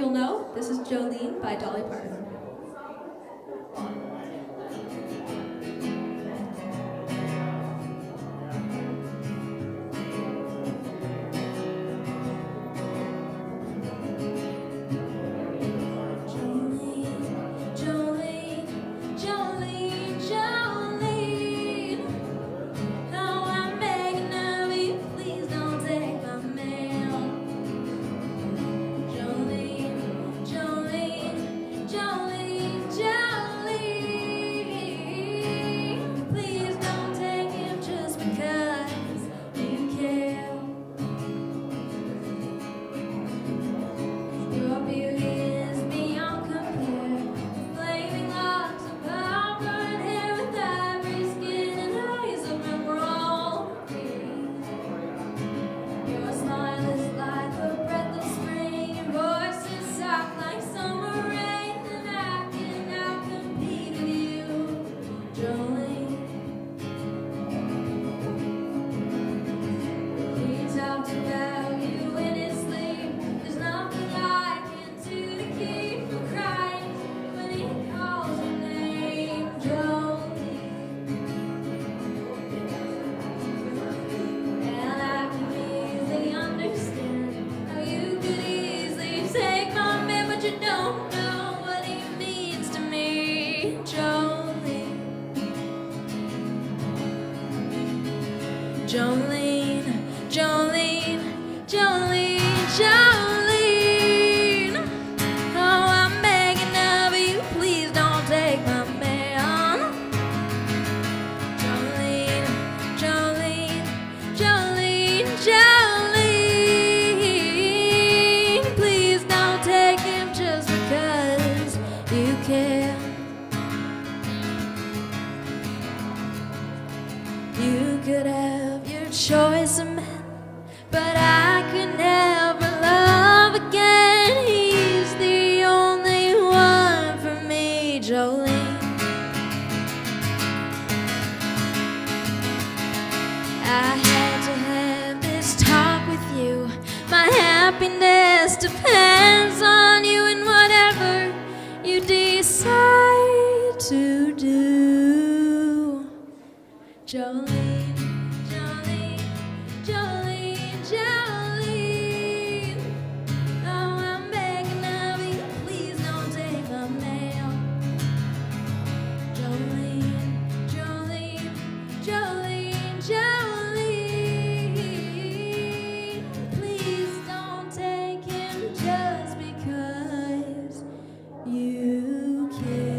you'll know, this is Jolene by Dolly Parton. Jolene, Jolene, Jolene, Jolene. Oh, I'm begging of you, please don't take my man. Jolene, Jolene, Jolene, Jolene. Please don't take him just because you can. You could have your choice of men, but I could never love again. He's the only one for me, Jolene. I had to have this talk with you. My happiness depends on you and whatever you decide to do, Jolene, Jolene, Jolene, Jolene. Oh, I'm begging of you, please don't take my mail. Jolene, Jolene, Jolene, Jolene. Please don't take him just because you can.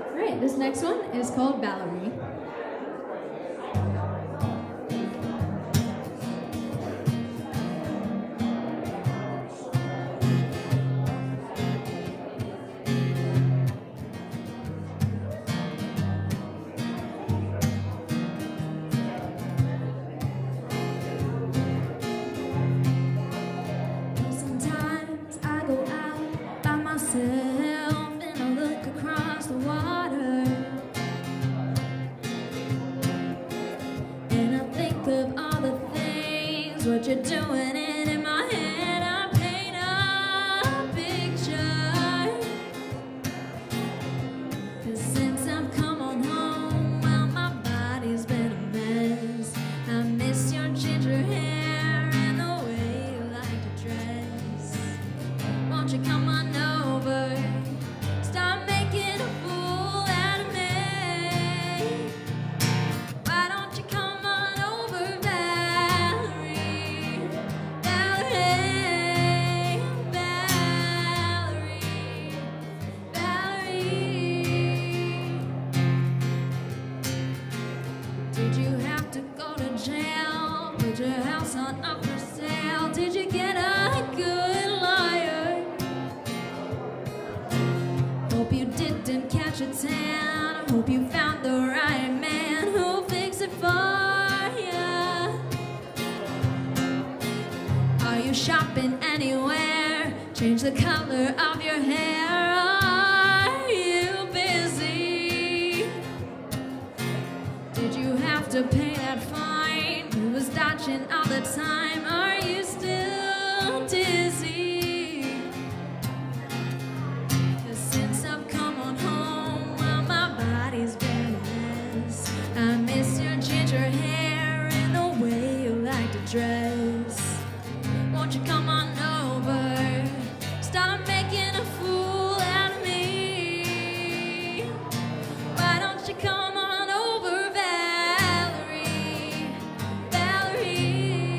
All right, this next one is called Valerie. Sometimes I go out by myself and I look across the water, and I think of all the things what you're doing, and in my head I paint a picture. 'Cause since I've come on home, well, my body's been a mess. I miss your ginger hair and the way you like to dress. Won't you come on over? Stop making a fool out of me. Why don't you come on over, Valerie? Valerie, Valerie, Valerie. Did you have to go to jail? Put your house on up for sale? Did you get a good lawyer? Hope you didn't catch a tan. Hope you found the right man who'll fix it for you. Are you shopping anywhere? Change the color of your hair? Are you busy? Did you have to pay that fine? Who was dodging all the time? Are you still dizzy? 'Cause since I've come on home, well, my body's been a mess. I miss your ginger hair and the way you like to dress. Won't you come on over? Stop making a fool out of me. Why don't you come on over, Valerie? Valerie,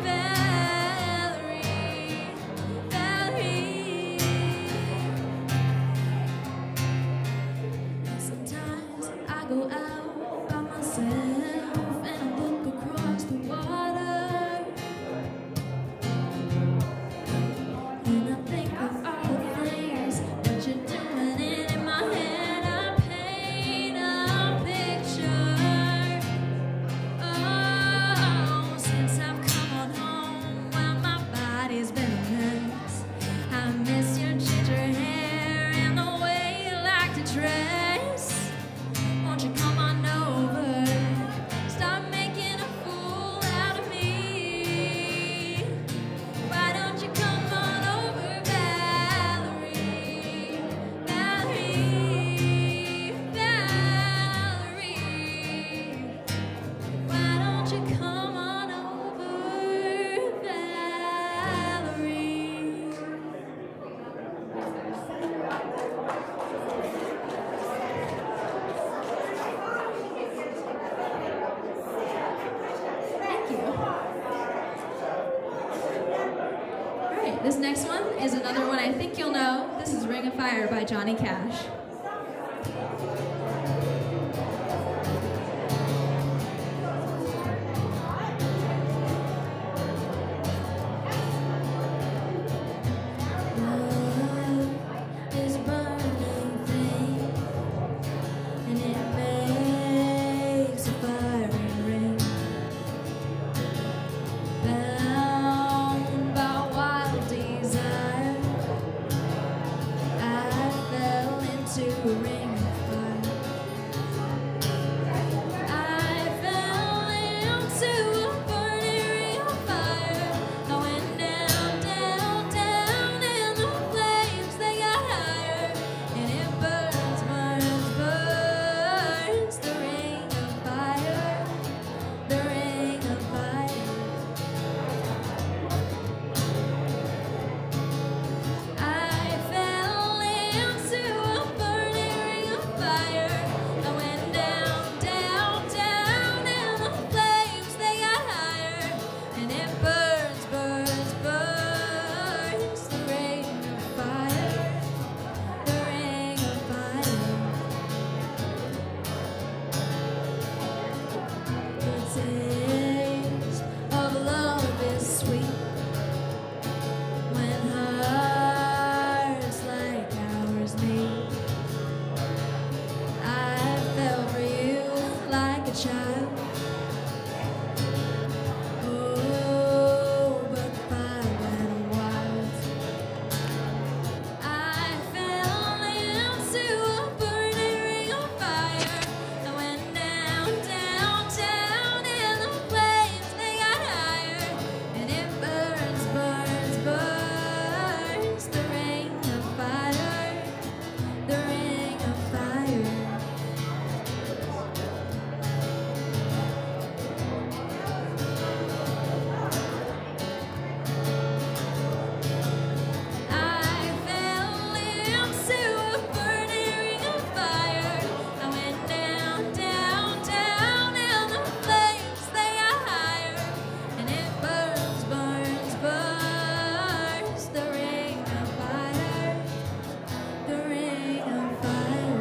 Valerie, Valerie. Sometimes I go out by myself and I look across the water. And I think of all the things that you're doing, and in my head I paint a picture. Oh, since I've come on home, well, my body's been a mess. I miss your ginger hair and the way you like to dress. Won't you come on over? Stop making a fool out of me. Why don't you come on over, Valerie? Valerie, Valerie. Why don't you come on over, Valerie? Thank you. Alright, this next one is another one I think you'll know. This is Ring of Fire by Johnny Cash. Love is a burning thing, and it makes a fiery ring. Bound by wild desire, I fell into a ring of fire. I fell into a burning ring of fire. I went down, down, down, and the flames they got higher. And it burns, burns, burns. The ring of fire, the ring of fire. I fell into a burning ring of fire. I went down, down, down, and the flames they got higher. And it burns, burns, burns. The ring of fire, the ring of fire. The taste of love is sweet when hearts like ours meet. I fell for you like a child. Oh, but the fire went wild. I fell into a burning ring of fire. I went down, down, down, and the flames they got higher. And it burns, burns, burns. The ring of fire, the ring of fire. I fell into a burning ring of fire. I went down, down, down, and the flames they got higher. And it burns, burns, burns. The ring of fire, the ring of fire.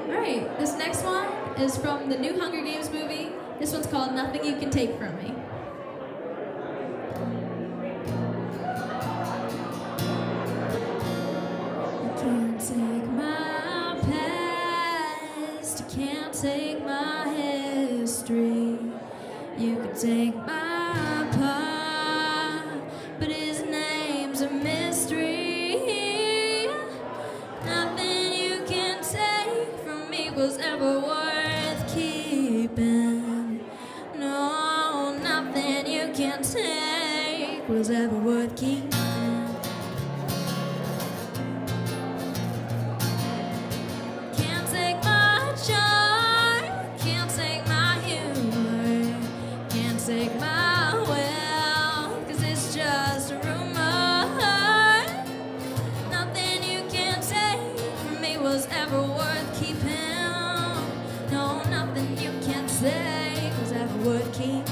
Alright, this next one is from the new Hunger Games movie. This one's called Nothing You Can Take From Me. mystery. You could take my part, but his name's a mystery. Nothing you can take from me was ever worth keeping. No, nothing you can take was ever worth keeping. Can't take my charm, can't take my humor, can't take my will, 'cause it's just a rumor. Nothing you can take from me was ever worth keeping. No, nothing you can say was ever worth keeping.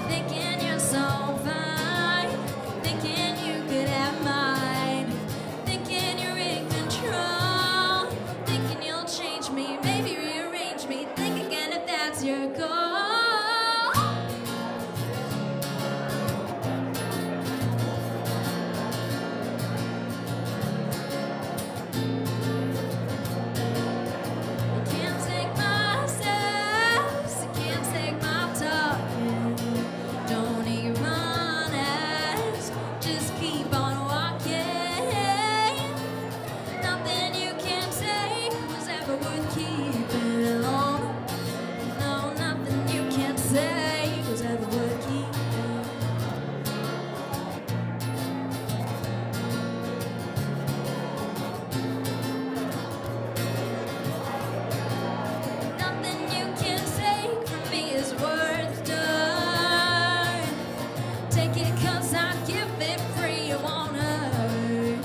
Thinking you're so fine, thinking you could have mine, thinking you're in control, thinking you'll change me, maybe rearrange me. Think again if that's your goal. You can't take my steps, you can't take my talking. Don't even ask, just keep on walking. Nothing you can take was ever worth keeping. No, nothing you can say was ever worth keeping. Nothing you can take from me is worth done. Take it 'cause I give it free, you won't hurt.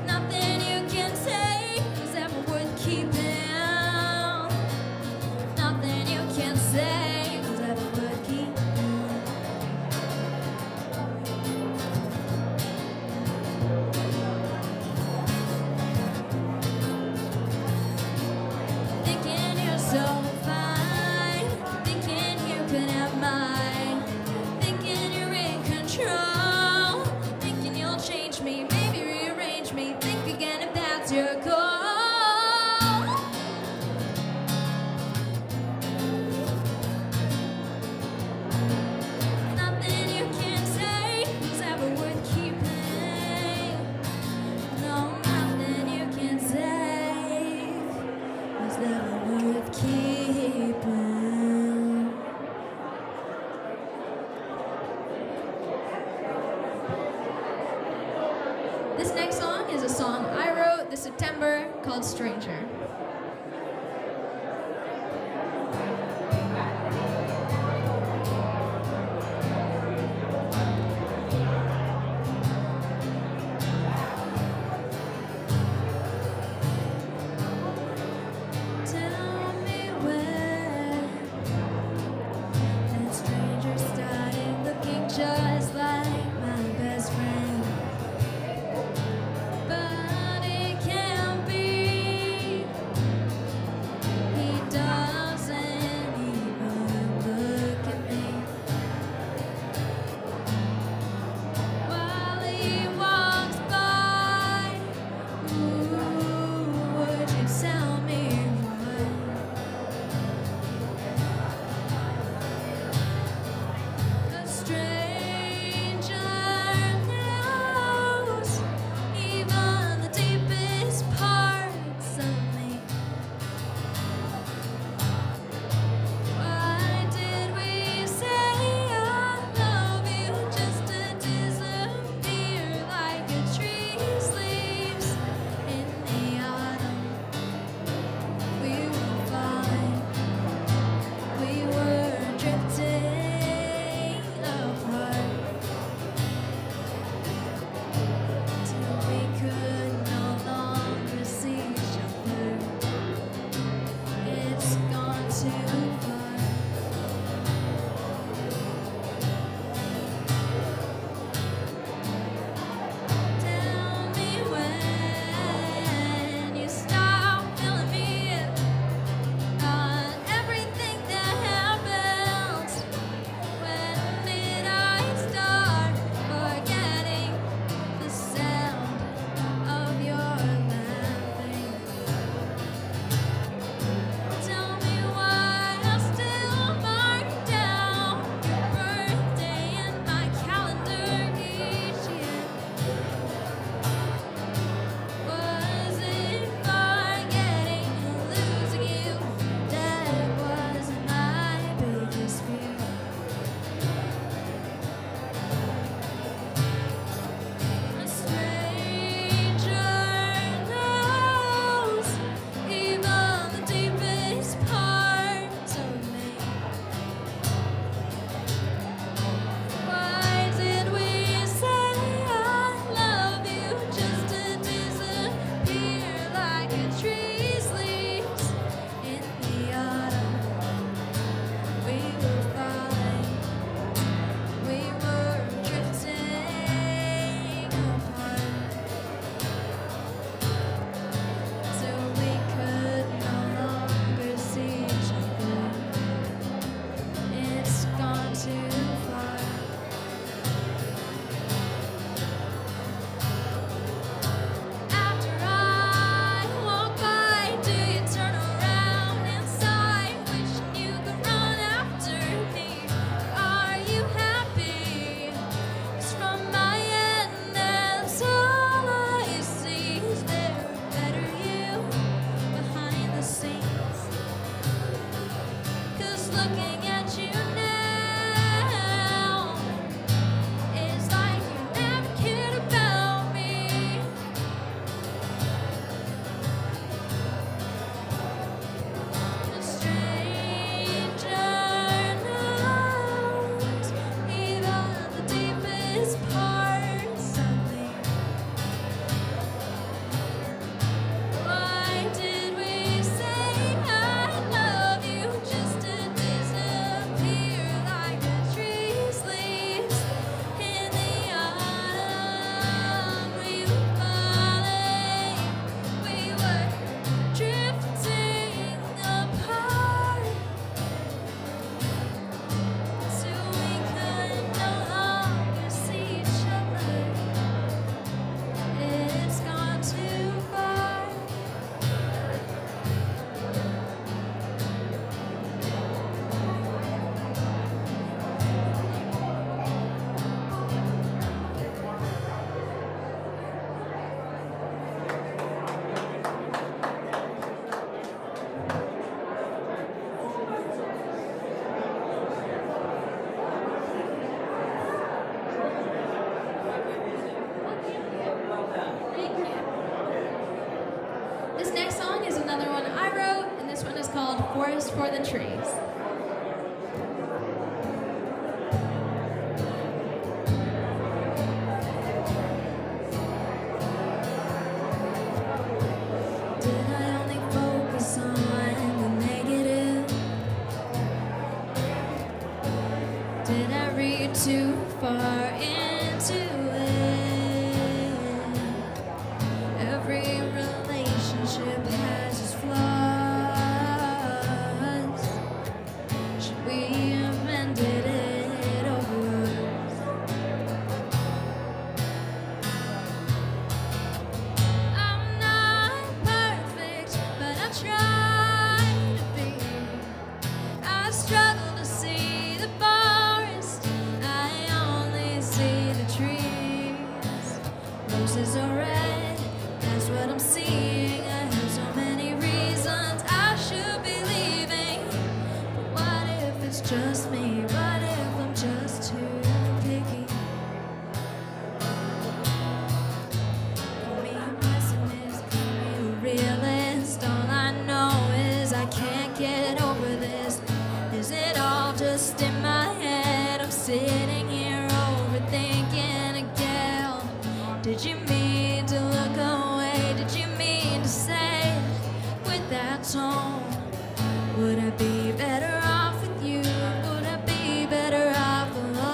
Nothing you can take is ever worth keeping. Nothing you can say is ever worth keeping. Thinking you're so fine, thinking you could have mine, thinking you're in control, thinking you'll change me, maybe rearrange me. Think again if that's your goal. Nothing you can say was ever worth keeping. No, nothing you can say was ever worth keeping. This next song is a song I wrote this September called Stranger. Tell me where that stranger started looking just like my best friend. But it can't be. called Forest for the Trees. Did I only focus on the negative? Did I read too far into it? Every relationship has its flaws. Should we have ended it over? I'm not perfect, but I try to be. I struggle to see the forest. I only see the trees. Roses are red, that's what I'm seeing. I have so many reasons I should be leaving. But what if it's just me? What if I'm just too picky? Call me a pessimist, call me a realist. All I know is I can't get over this. Is it all just in my head? I'm sitting here overthinking again. Did you mean to look away? Did you mean to say it with that tone? Would I be better off with you? Would I be better off alone?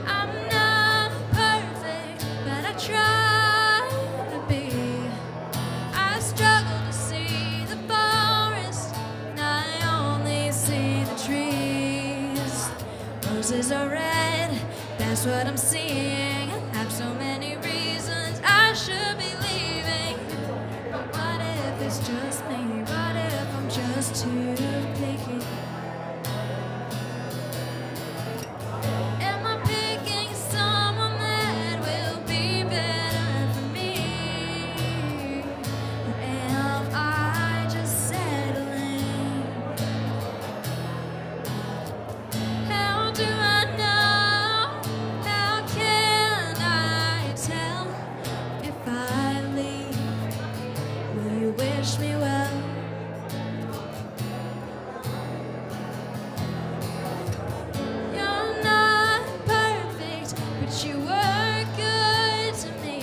I'm not perfect, but I try to be. I struggle to see the forest, and I only see the trees. Roses are red, that's what I'm seeing. I have so many reasons I should be leaving. But what if it's just me? What if I'm just too picky? Am I picking someone that will be better for me? Or am I just settling? How do I know? How can I tell if I leave? Will you wish me well? You're not perfect, but you were good to me.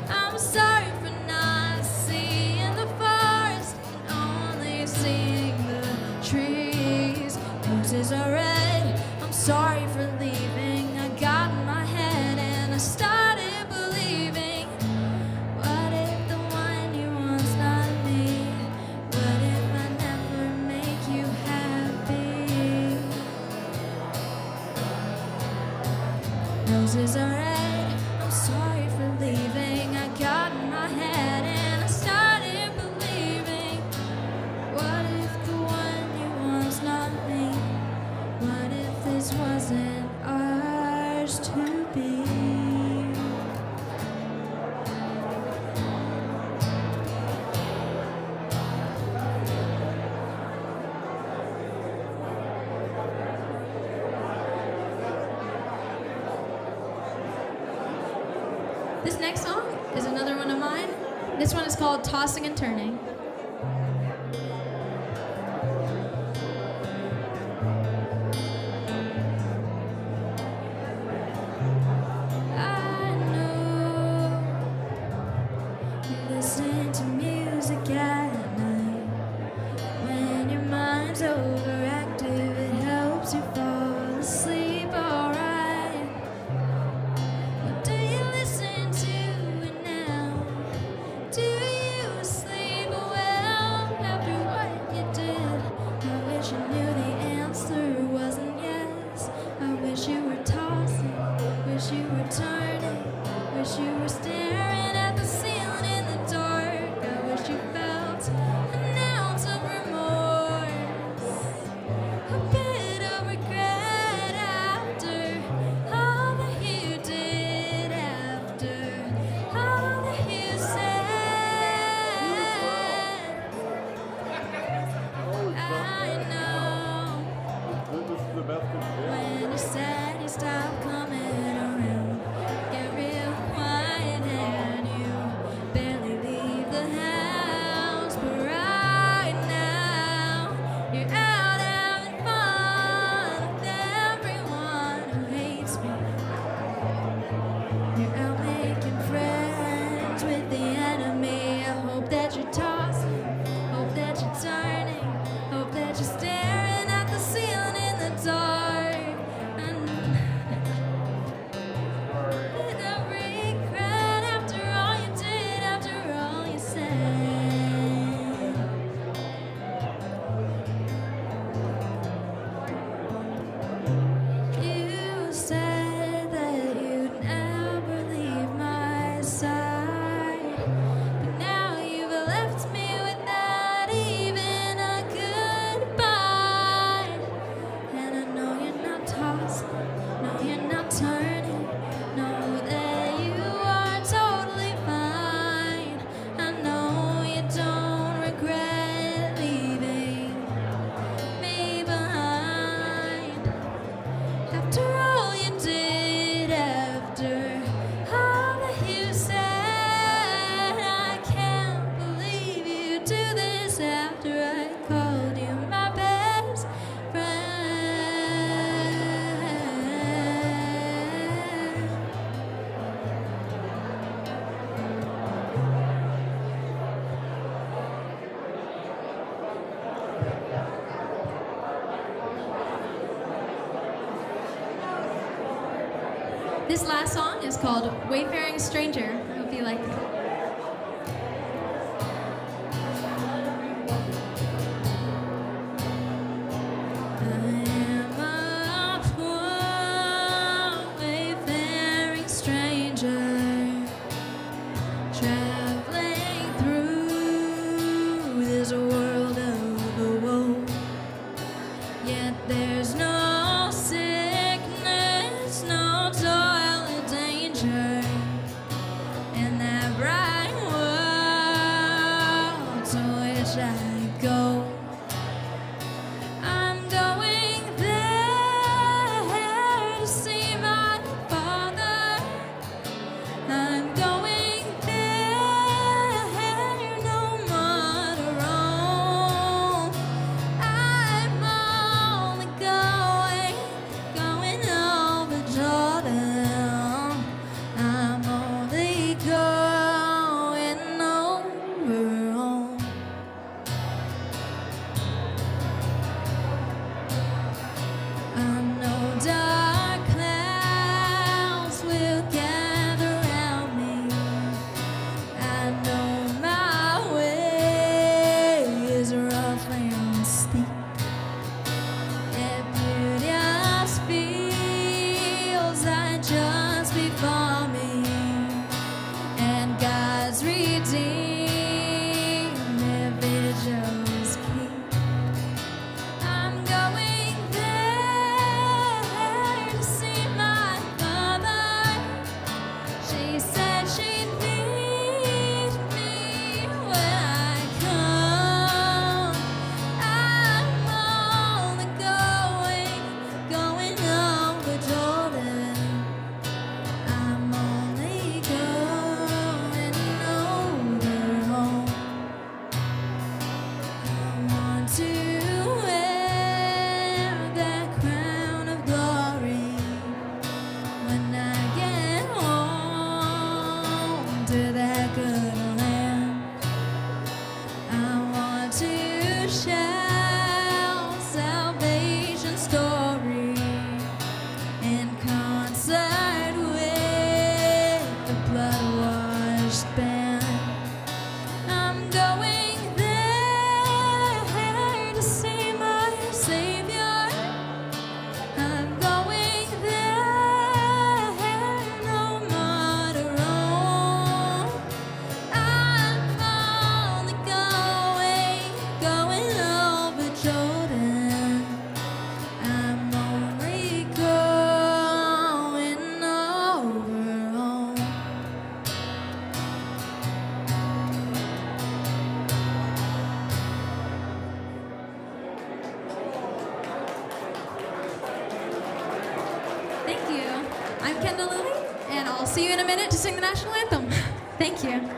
I'm sorry for not seeing the forest and only seeing the trees. Roses are red, I'm sorry for leaving. I got in my head and I started believing. What if the one you want's not me? What if I never make you happy? Roses are red, I'm sorry for leaving. I got in my head and I started believing. What if the one you want's not me? What if this wasn't ours to be? This next song is another one of mine. This one is called Tossing and Turning. I know you listen to music at night. When your mind's overactive, it helps you fall asleep alright. But do you listen to it now? Do you sleep well after what you did? I wish I knew the answer wasn't yes. I wish you were tossing, wish you were turning, wish you were staring at the ceiling in the dark. I wish you felt an ounce of remorse, a bit of regret after all that you did, after all that you said. I know when you said you stopped coming around, get real quiet. This last song is called Wayfaring Stranger. I hope you like it. See you in a minute to sing the national anthem. Thank you.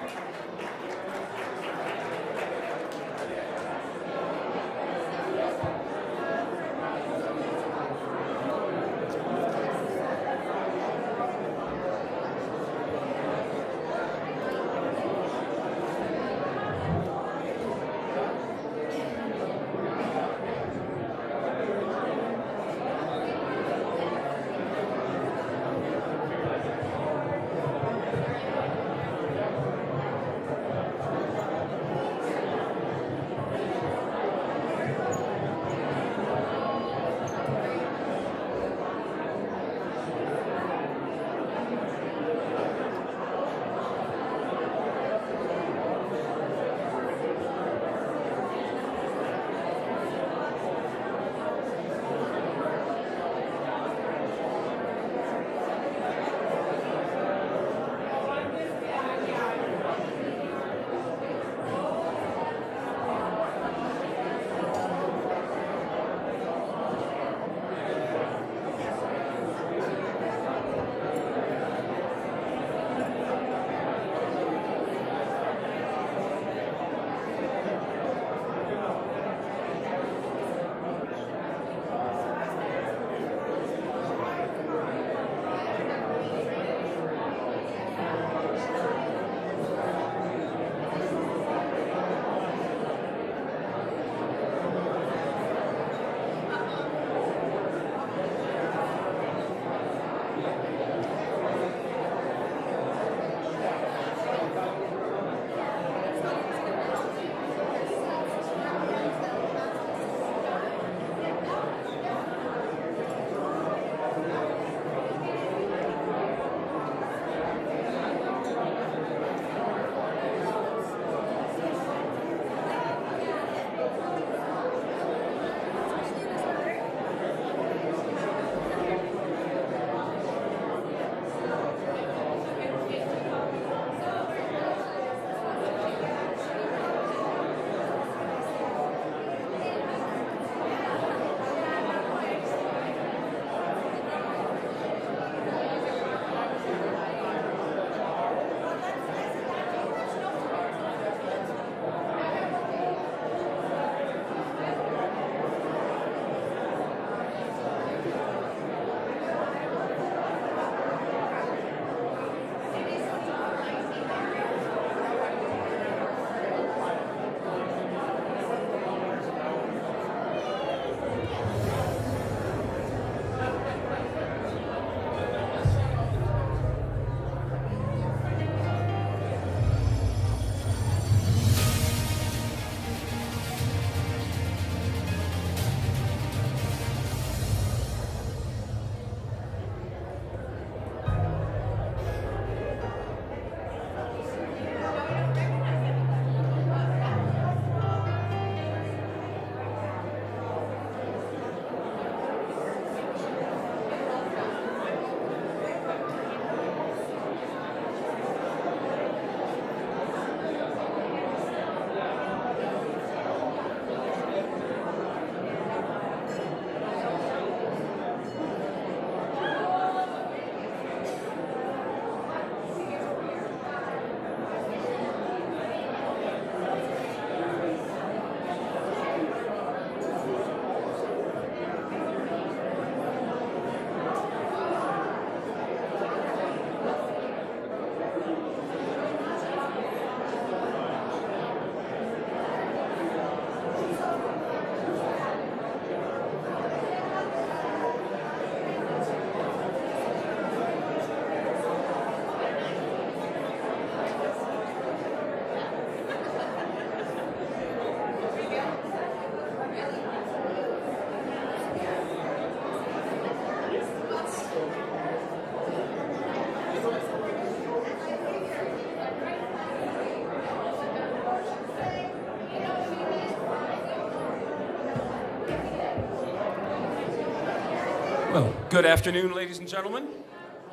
Well, good afternoon, ladies and gentlemen.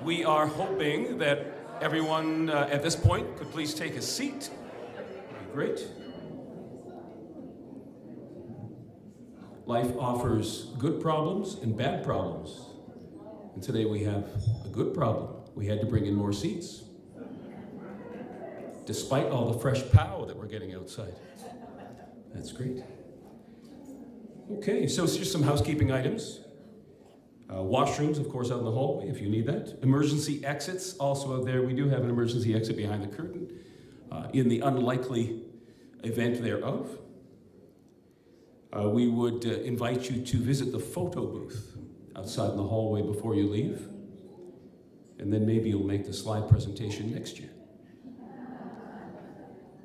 We are hoping that everyone at this point could please take a seat. That'd be great. Life offers good problems and bad problems. And today we have a good problem. We had to bring in more seats, despite all the fresh pow that we're getting outside. That's great. Okay, so it's just some housekeeping items. Washrooms, of course, out in the hallway if you need that. Emergency exits, also out there. We do have an emergency exit behind the curtain in the unlikely event thereof. We would invite you to visit the photo booth outside in the hallway before you leave. And then maybe you'll make the slide presentation next year.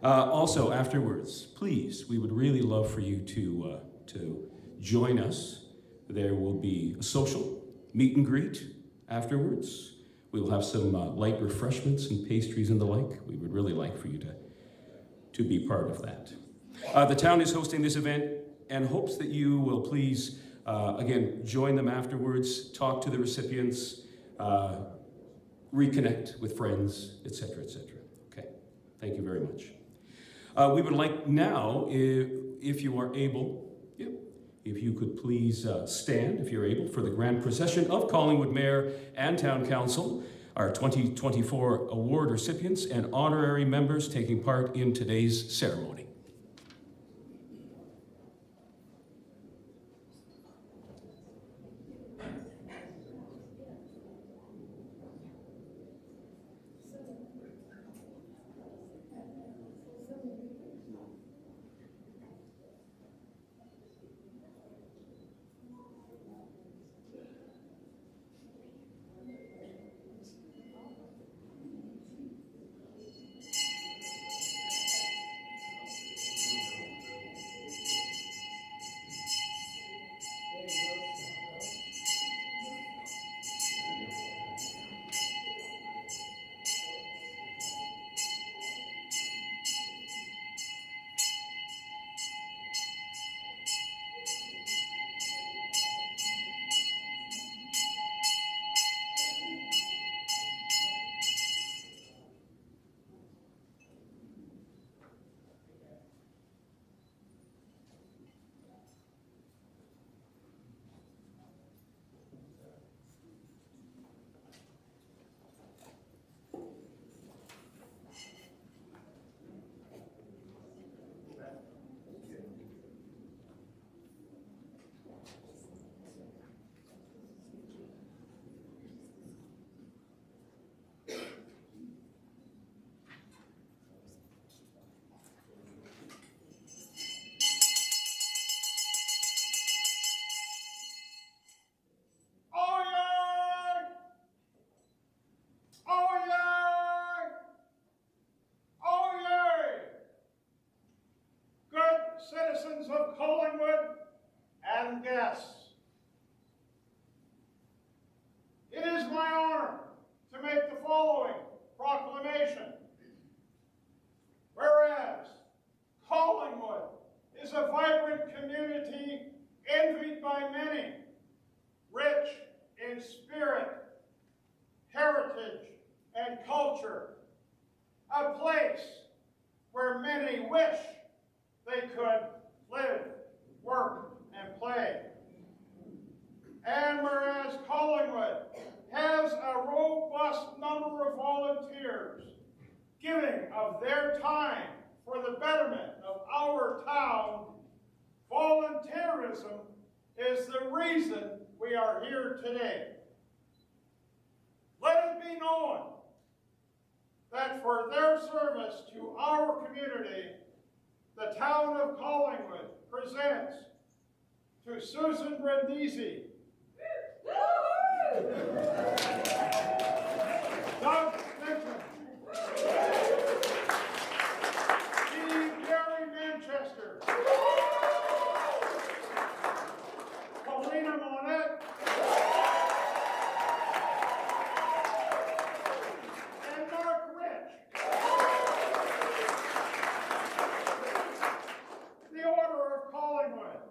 Also, afterwards, please, we would really love for you to join us. There will be a social meet and greet afterwards. We will have some light refreshments and pastries and the like. We would really like for you to be part of that. The town is hosting this event and hopes that you will please, again, join them afterwards, talk to the recipients, reconnect with friends, etc., etc. Okay, thank you very much. We would like now, if you are able, if you could please stand, if you're able, for the grand procession of Collingwood Mayor and Town Council, our 2024 award recipients and honorary members taking part in today's ceremony. Citizens of Collingwood and guests. It is my honor to make the following proclamation. Whereas Collingwood is a vibrant community envied by many, rich in spirit, heritage, and culture, a place where many wish they could live, work, and play. And whereas Collingwood has a robust number of volunteers giving of their time for the betterment of our town, volunteerism is the reason we are here today. Let it be known that for their service to our community, the Town of Collingwood presents to Susan Brindisi, Doug Linton, Gary Manchester, Paulina Monette, the Order of Collingwood,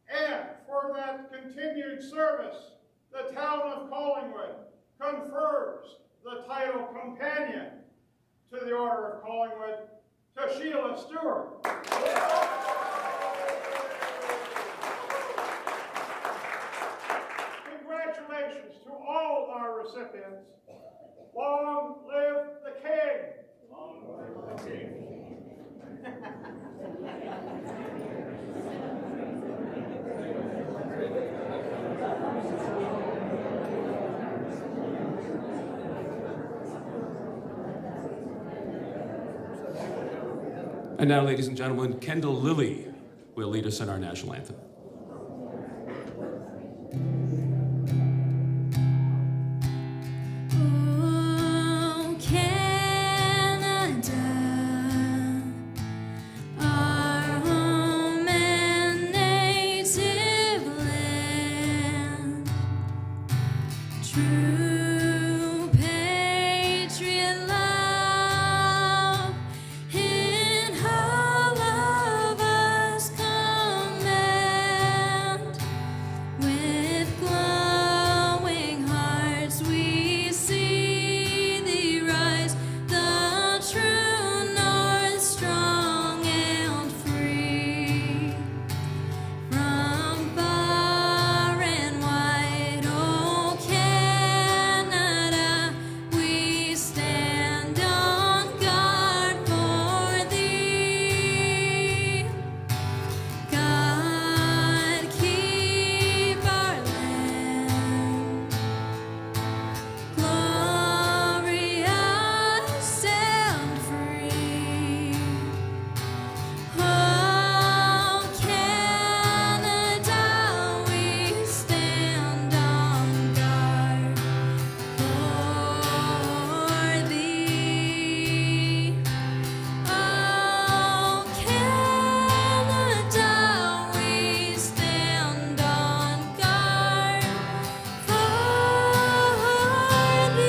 and for that continued service the Town of Collingwood confers the title Companion to the Order of Collingwood to Sheila Stewart. Congratulations to all our recipients. Long live the King! Long live the King! And now, ladies and gentlemen, Kendall Lilly will lead us in our national anthem. Oh, Canada, our home and native land, true patriot love in all of us command. With glowing hearts we see thee rise, the true north, strong and free. From far and wide, oh Canada, we stand on guard for thee. God keep our land glorious and free. Oh, Canada, we stand on guard for thee. Oh, Canada, we stand on guard for thee.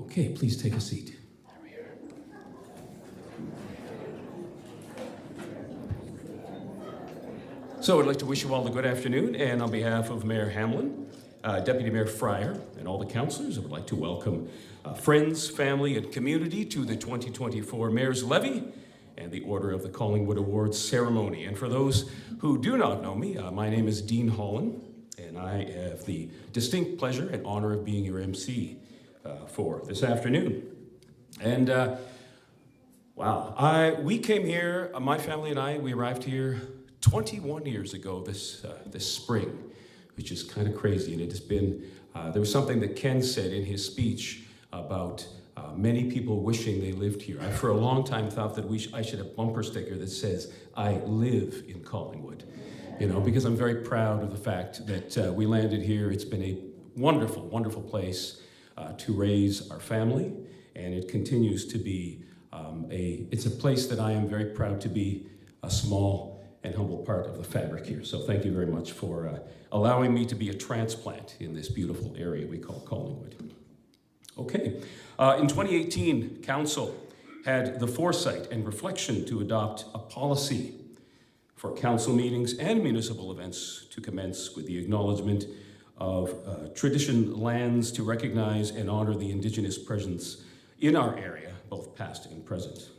Okay, please take a seat. So I'd like to wish you all a good afternoon, and on behalf of Mayor Hamlin, Deputy Mayor Fryer, and all the councillors, I would like to welcome friends, family, and community to the 2024 Mayor's Levee and the Order of the Collingwood Awards ceremony. And for those who do not know me, my name is Dean Holland, and I have the distinct pleasure and honor of being your MC for this afternoon. And wow, we came here, my family and I, we arrived here 21 years ago this spring, which is kind of crazy. And it has been, there was something that Ken said in his speech about many people wishing they lived here. I, for a long time, thought that I should have a bumper sticker that says, I live in Collingwood, you know, because I'm very proud of the fact that we landed here. It's been a wonderful, wonderful place to raise our family, and it continues to be it's a place that I am very proud to be a small and humble part of the fabric here. So thank you very much for allowing me to be a transplant in this beautiful area we call Collingwood. Okay, in 2018, Council had the foresight and reflection to adopt a policy for council meetings and municipal events to commence with the acknowledgement of tradition lands to recognize and honor the Indigenous presence in our area, both past and present.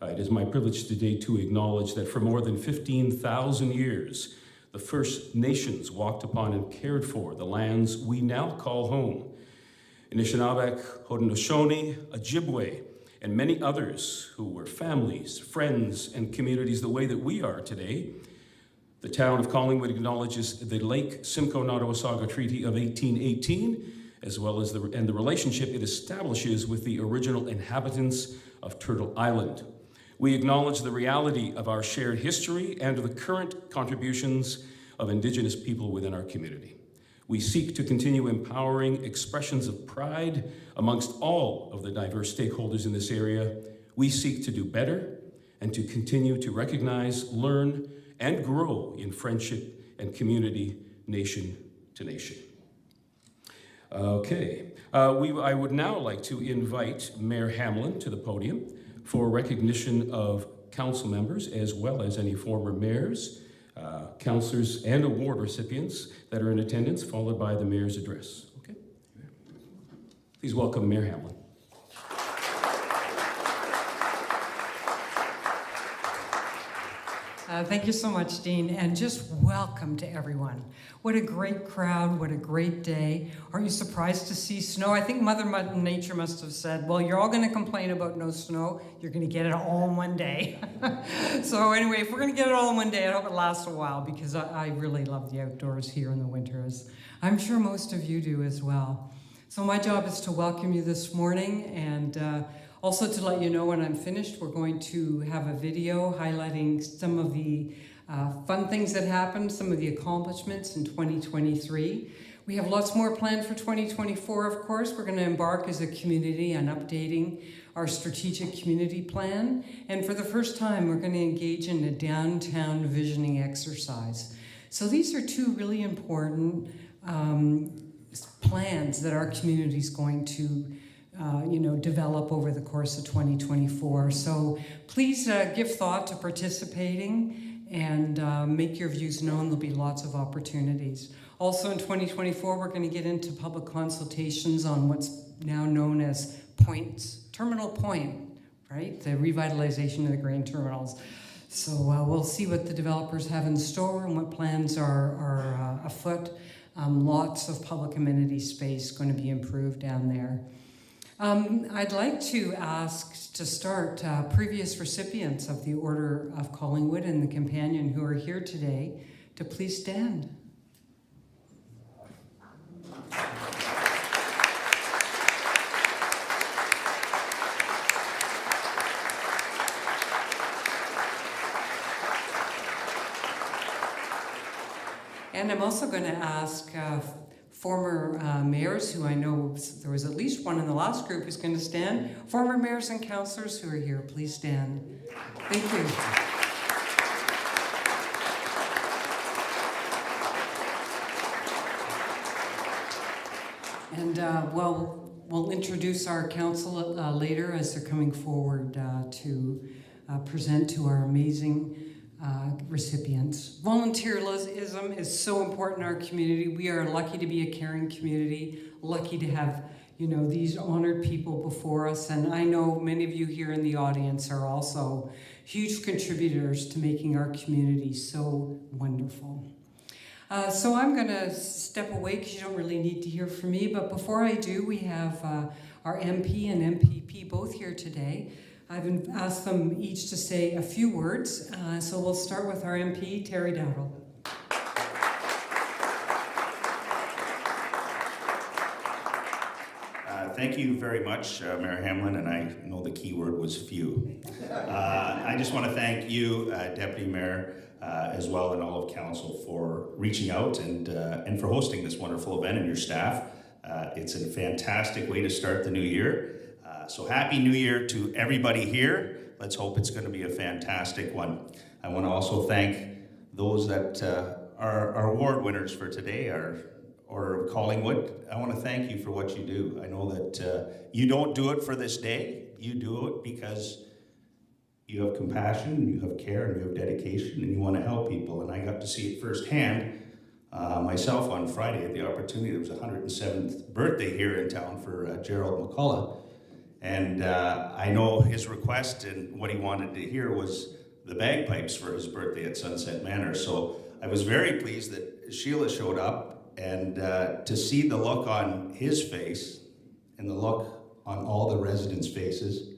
It is my privilege today to acknowledge that for more than 15,000 years, the First Nations walked upon and cared for the lands we now call home. Anishinaabe, Haudenosaunee, Ojibwe, and many others who were families, friends, and communities the way that we are today. The Town of Collingwood acknowledges the Lake Simcoe-Nottawasaga Treaty of 1818, as well as the relationship it establishes with the original inhabitants of Turtle Island. We acknowledge the reality of our shared history and the current contributions of Indigenous people within our community. We seek to continue empowering expressions of pride amongst all of the diverse stakeholders in this area. We seek to do better and to continue to recognize, learn, and grow in friendship and community, nation to nation. Okay. I would now like to invite Mayor Hamlin to the podium for recognition of council members as well as any former mayors, councillors, and award recipients that are in attendance, followed by the mayor's address. Okay. Please welcome Mayor Hamlin. Thank you so much, Dean, and just welcome to everyone. What a great crowd, what a great day. Aren't you surprised to see snow? I think Mother Nature must have said, well, you're all going to complain about no snow, you're going to get it all in one day. So anyway, if we're going to get it all in one day, I hope it lasts a while, because I really love the outdoors here in the winter, as I'm sure most of you do as well. So my job is to welcome you this morning, and also to let you know when I'm finished, we're going to have a video highlighting some of the fun things that happened, some of the accomplishments in 2023. We have lots more planned for 2024, of course. We're going to embark as a community on updating our strategic community plan. And for the first time, we're going to engage in a downtown visioning exercise. So these are two really important plans that our community is going to develop over the course of 2024. So please give thought to participating and make your views known. There'll be lots of opportunities. Also in 2024, we're going to get into public consultations on what's now known as Terminal Point, right? The revitalization of the grain terminals. So we'll see what the developers have in store and what plans are afoot. Lots of public amenity space going to be improved down there. I'd like to ask to start previous recipients of the Order of Collingwood and the Companion who are here today to please stand. And I'm also going to ask former mayors, who I know there was at least one in the last group who's going to stand. Former mayors and councillors who are here, please stand. Thank you. And we'll introduce our council later as they're coming forward to present to our amazing recipients. Volunteerism is so important in our community. We are lucky to be a caring community, lucky to have, these honored people before us. And I know many of you here in the audience are also huge contributors to making our community so wonderful. So I'm going to step away because you don't really need to hear from me. But before I do, we have our MP and MPP both here today. I've asked them each to say a few words, so we'll start with our MP, Terry Dowdle. Thank you very much, Mayor Hamlin, and I know the key word was few. I just want to thank you, Deputy Mayor, as well, and all of Council for reaching out and for hosting this wonderful event, and your staff. It's a fantastic way to start the new year. So happy New Year to everybody here. Let's hope it's going to be a fantastic one. I want to also thank those that are our award winners for today, our Order of Collingwood. I want to thank you for what you do. I know that you don't do it for this day. You do it because you have compassion, you have care, and you have dedication, and you want to help people. And I got to see it firsthand myself on Friday at the opportunity. There was a 107th birthday here in town for Gerald McCullough. And I know his request and what he wanted to hear was the bagpipes for his birthday at Sunset Manor. So I was very pleased that Sheila showed up, and to see the look on his face and the look on all the residents' faces.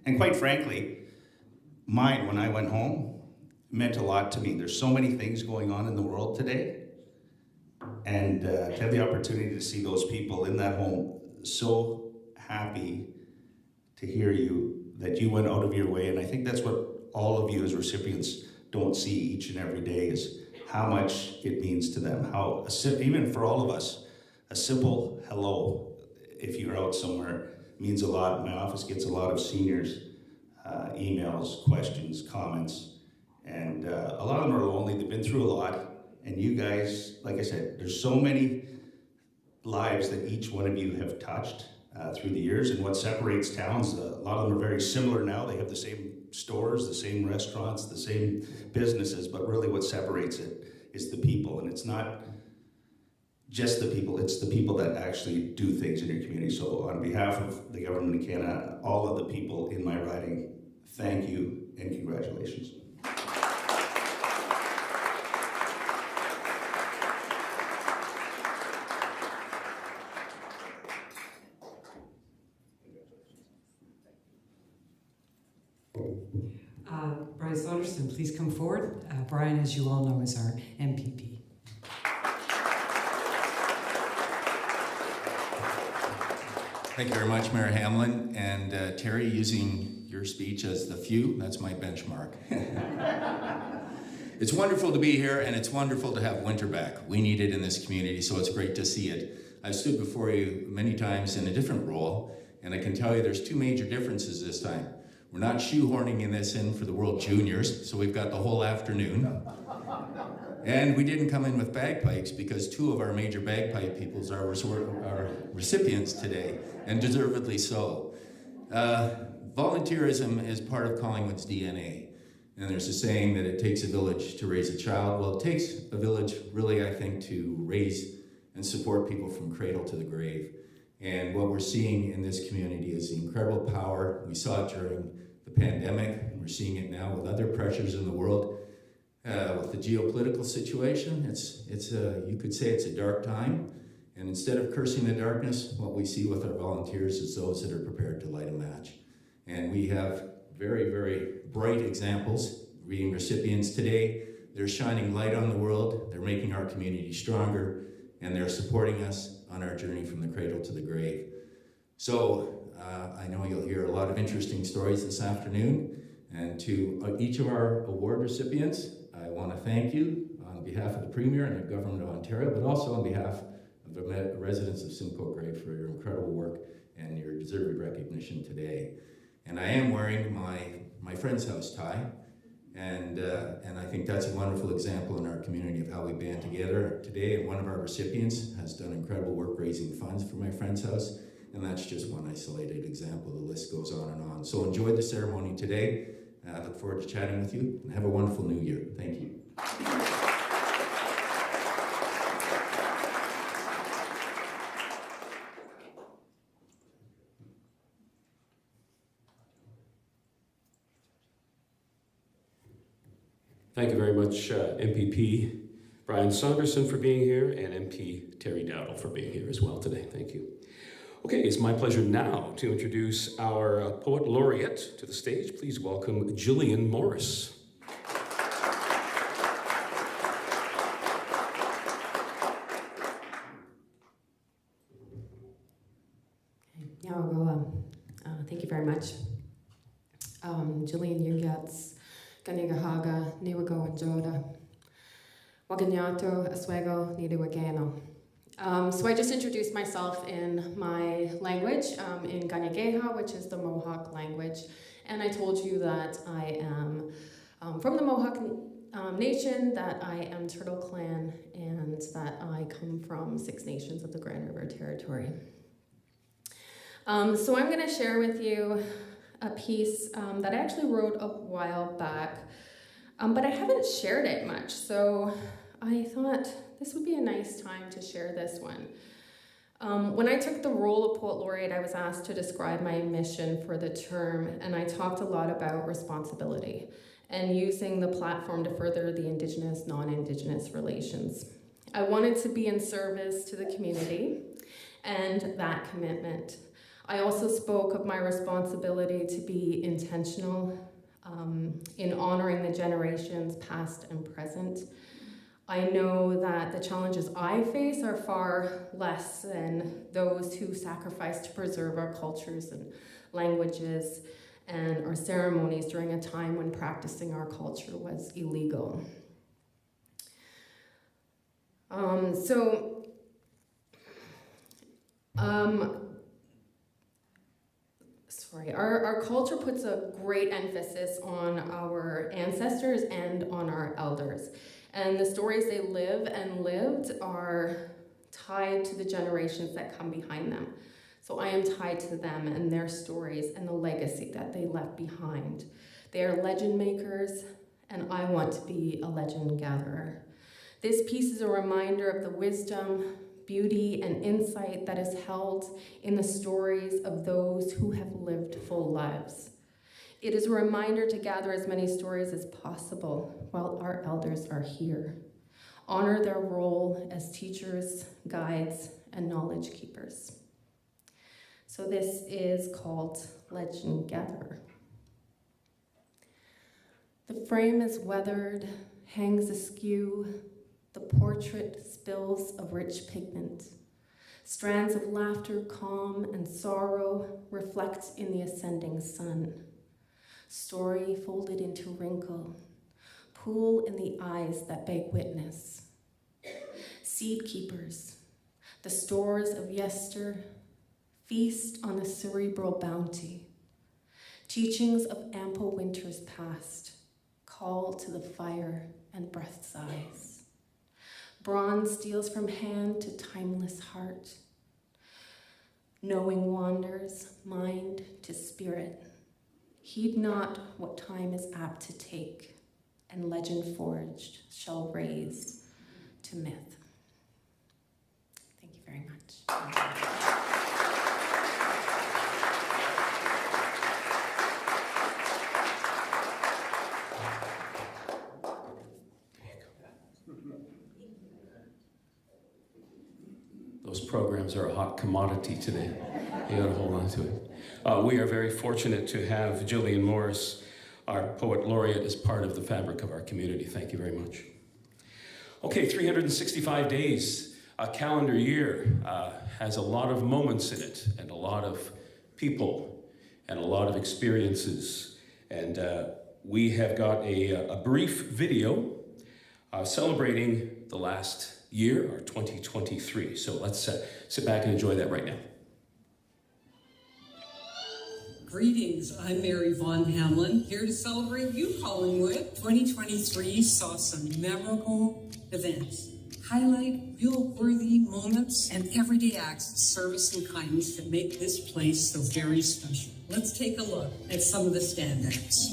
And quite frankly, mine when I went home meant a lot to me. There's so many things going on in the world today. And to have the opportunity to see those people in that home so happy to hear you, that you went out of your way. And I think that's what all of you as recipients don't see each and every day, is how much it means to them. How, even for all of us, a simple hello, if you're out somewhere, means a lot. My office gets a lot of seniors, emails, questions, comments, and a lot of them are lonely. They've been through a lot. And you guys, like I said, there's so many lives that each one of you have touched through the years. And what separates towns, a lot of them are very similar now. They have the same stores, the same restaurants, the same businesses, but really what separates it is the people. And it's not just the people, it's the people that actually do things in your community. So on behalf of the government of Canada, all of the people in my riding, thank you and congratulations. Brian Saunderson, please come forward. Brian, as you all know, is our MPP. Thank you very much, Mayor Hamlin. And Terry, using your speech as the few, that's my benchmark. It's wonderful to be here, and it's wonderful to have winter back. We need it in this community, so it's great to see it. I've stood before you many times in a different role, and I can tell you there's two major differences this time. We're not shoehorning this in for the World Juniors, so we've got the whole afternoon. And we didn't come in with bagpipes because two of our major bagpipe peoples are recipients today, and deservedly so. Volunteerism is part of Collingwood's DNA. And there's a saying that it takes a village to raise a child. Well, it takes a village, really, I think, to raise and support people from cradle to the grave. And what we're seeing in this community is the incredible power. We saw it during the pandemic, and we're seeing it now with other pressures in the world. With the geopolitical situation, you could say it's a dark time. And instead of cursing the darkness, what we see with our volunteers is those that are prepared to light a match. And we have very, very bright examples being recipients today. They're shining light on the world, they're making our community stronger, and they're supporting us on our journey from the cradle to the grave. So I know you'll hear a lot of interesting stories this afternoon. And to each of our award recipients, I want to thank you on behalf of the Premier and the Government of Ontario, but also on behalf of the residents of Simcoe Grey for your incredible work and your deserved recognition today. And I am wearing my friend's house tie, and I think that's a wonderful example in our community of how we band together today. And one of our recipients has done incredible work raising funds for my friend's house, and that's just one isolated example. The list goes on and on. So enjoy the ceremony today. I look forward to chatting with you, and have a wonderful new year. Thank you. Thank you very much, MPP Brian Saunderson for being here, and MP Terry Dowdle for being here as well today. Thank you. Okay, it's my pleasure now to introduce our Poet Laureate to the stage. Please welcome Jillian Morris. Thank you very much. Jillian Yungats, Ganigahaga, Niwago and Joda, Waganyato, Oswego, Nidiwagano. So I just introduced myself in my language, in Ganyageha, which is the Mohawk language, and I told you that I am from the Mohawk Nation, that I am Turtle Clan, and that I come from 6 nations of the Grand River Territory. So I'm going to share with you a piece that I actually wrote a while back, but I haven't shared it much, so I thought this would be a nice time to share this one. When I took the role of Poet Laureate, I was asked to describe my mission for the term, and I talked a lot about responsibility and using the platform to further the Indigenous, non-Indigenous relations. I wanted to be in service to the community and that commitment. I also spoke of my responsibility to be intentional in honoring the generations past and present. I know that the challenges I face are far less than those who sacrifice to preserve our cultures and languages and our ceremonies during a time when practicing our culture was illegal. Our culture puts a great emphasis on our ancestors and on our elders. And the stories they live and lived are tied to the generations that come behind them. So I am tied to them and their stories and the legacy that they left behind. They are legend makers, and I want to be a legend gatherer. This piece is a reminder of the wisdom, beauty, and insight that is held in the stories of those who have lived full lives. It is a reminder to gather as many stories as possible while our elders are here. Honor their role as teachers, guides, and knowledge keepers. So this is called Legend Gatherer. The frame is weathered, hangs askew. The portrait spills of rich pigment. Strands of laughter, calm, and sorrow reflect in the ascending sun. Story folded into wrinkle, pool in the eyes that beg witness. Seed keepers, the stores of yester, feast on the cerebral bounty. Teachings of ample winters past, call to the fire and breath's eyes. Bronze steals from hand to timeless heart. Knowing wanders, mind to spirit. Heed not what time is apt to take, and legend forged shall raise to myth. Thank you very much. Those programs are a hot commodity today. You gotta hold on to it. We are very fortunate to have Jillian Morris, our poet laureate, as part of the fabric of our community. Thank you very much. Okay, 365 days, a calendar year has a lot of moments in it, and a lot of people, and a lot of experiences. And we have got a brief video celebrating the last year, or 2023. So let's sit back and enjoy that right now. Greetings, I'm Mayor Yvonne Hamlin, here to celebrate you, Collingwood. 2023 saw some memorable events. Highlight real worthy moments and everyday acts of service and kindness that make this place so very special. Let's take a look at some of the standouts.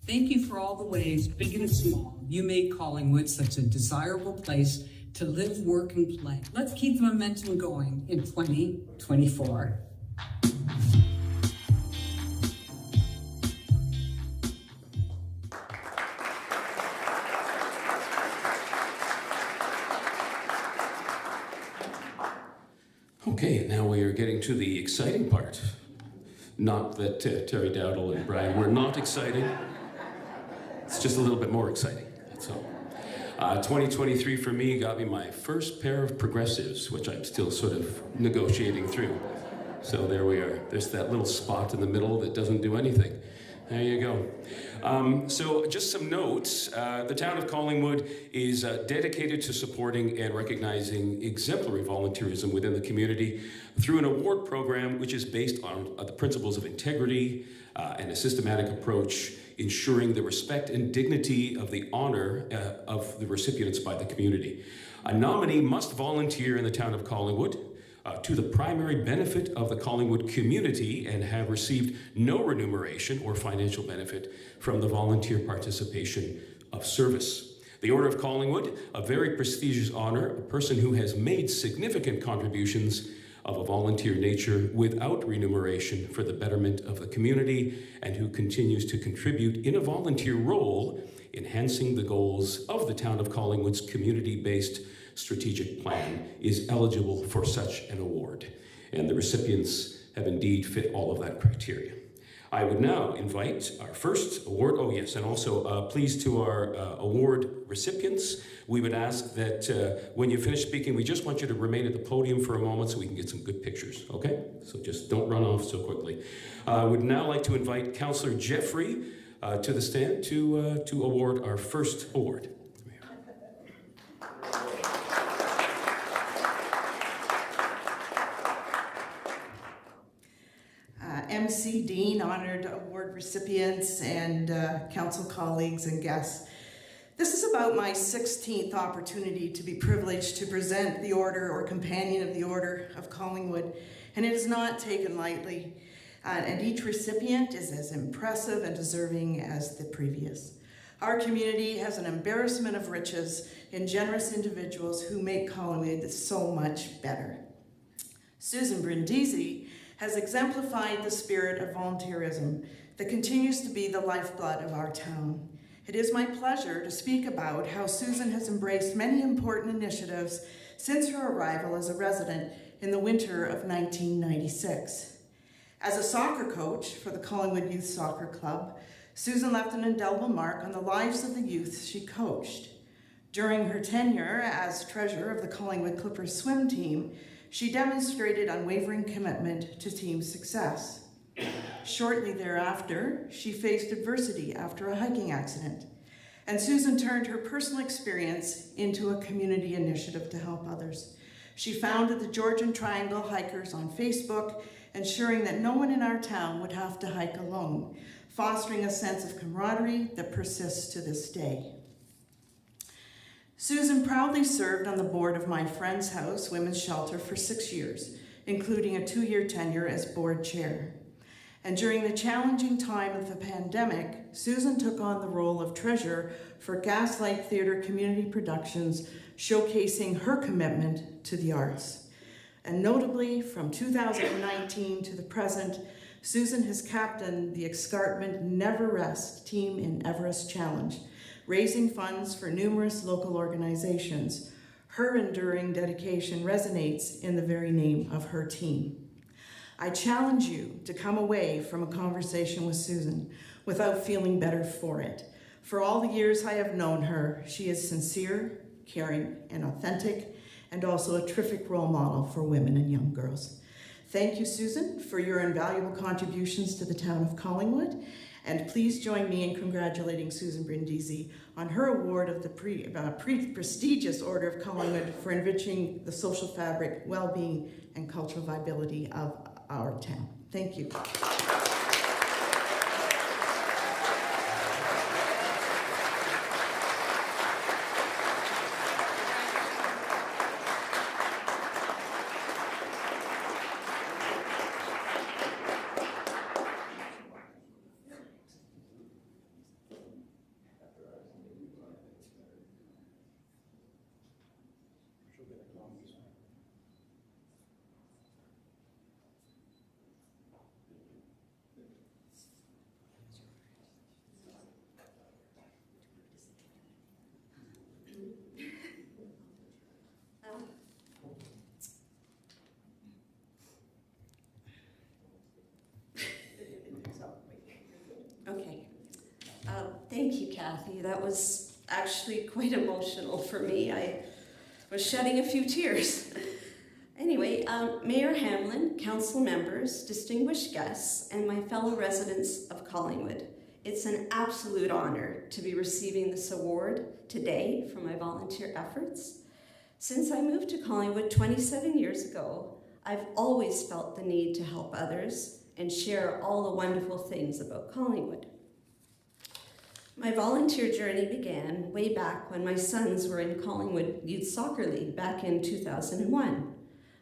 Thank you for all the ways, big and small, you made Collingwood such a desirable place to live, work, and play. Let's keep the momentum going in 2024. Okay, now we are getting to the exciting part. Not that Terry Dowdle and Brian were not exciting. It's just a little bit more exciting, that's all. 2023 for me got me my first pair of progressives, which I'm still sort of negotiating through. So there we are. There's that little spot in the middle that doesn't do anything. There you go. So just some notes. The Town of Collingwood is dedicated to supporting and recognizing exemplary volunteerism within the community through an award program which is based on the principles of integrity and a systematic approach, ensuring the respect and dignity of the honor of the recipients by the community. A nominee must volunteer in the Town of Collingwood to the primary benefit of the Collingwood community and have received no remuneration or financial benefit from the volunteer participation of service. The Order of Collingwood, a very prestigious honor, a person who has made significant contributions of a volunteer nature without remuneration for the betterment of the community and who continues to contribute in a volunteer role, enhancing the goals of the Town of Collingwood's community-based strategic plan, is eligible for such an award. And the recipients have indeed fit all of that criteria. I would now invite our first award, oh yes, and also please to our award recipients, we would ask that when you finish speaking, we just want you to remain at the podium for a moment so we can get some good pictures, okay? So just don't run off so quickly. I would now like to invite Councillor Jeffrey to the stand to award our first award. MC Dean, honored award recipients, and council colleagues and guests. This is about my 16th opportunity to be privileged to present the Order or Companion of the Order of Collingwood, and it is not taken lightly. And each recipient is as impressive and deserving as the previous. Our community has an embarrassment of riches in generous individuals who make Collingwood so much better. Susan Brindisi has exemplified the spirit of volunteerism that continues to be the lifeblood of our town. It is my pleasure to speak about how Susan has embraced many important initiatives since her arrival as a resident in the winter of 1996. As a soccer coach for the Collingwood Youth Soccer Club, Susan left an indelible mark on the lives of the youth she coached. During her tenure as treasurer of the Collingwood Clippers swim team, she demonstrated unwavering commitment to team success. Shortly thereafter, she faced adversity after a hiking accident, and Susan turned her personal experience into a community initiative to help others. She founded the Georgian Triangle Hikers on Facebook, ensuring that no one in our town would have to hike alone, fostering a sense of camaraderie that persists to this day. Susan proudly served on the board of My Friend's House Women's Shelter for 6 years, including a 2-year tenure as board chair. And during the challenging time of the pandemic, Susan took on the role of treasurer for Gaslight Theatre Community Productions, showcasing her commitment to the arts. And notably, from 2019 to the present, Susan has captained the Escarpment Never Rest Team in Everest Challenge, raising funds for numerous local organizations. Her enduring dedication resonates in the very name of her team. I challenge you to come away from a conversation with Susan without feeling better for it. For all the years I have known her, she is sincere, caring, and authentic, and also a terrific role model for women and young girls. Thank you, Susan, for your invaluable contributions to the Town of Collingwood. And please join me in congratulating Susan Brindisi on her award of the prestigious Order of Collingwood for enriching the social fabric, well-being, and cultural viability of our town. Thank you. Thank you, Kathy. That was actually quite emotional for me. I was shedding a few tears. Anyway, Mayor Hamlin, council members, distinguished guests, and my fellow residents of Collingwood, it's an absolute honor to be receiving this award today for my volunteer efforts. Since I moved to Collingwood 27 years ago, I've always felt the need to help others and share all the wonderful things about Collingwood. My volunteer journey began way back when my sons were in Collingwood Youth Soccer League back in 2001.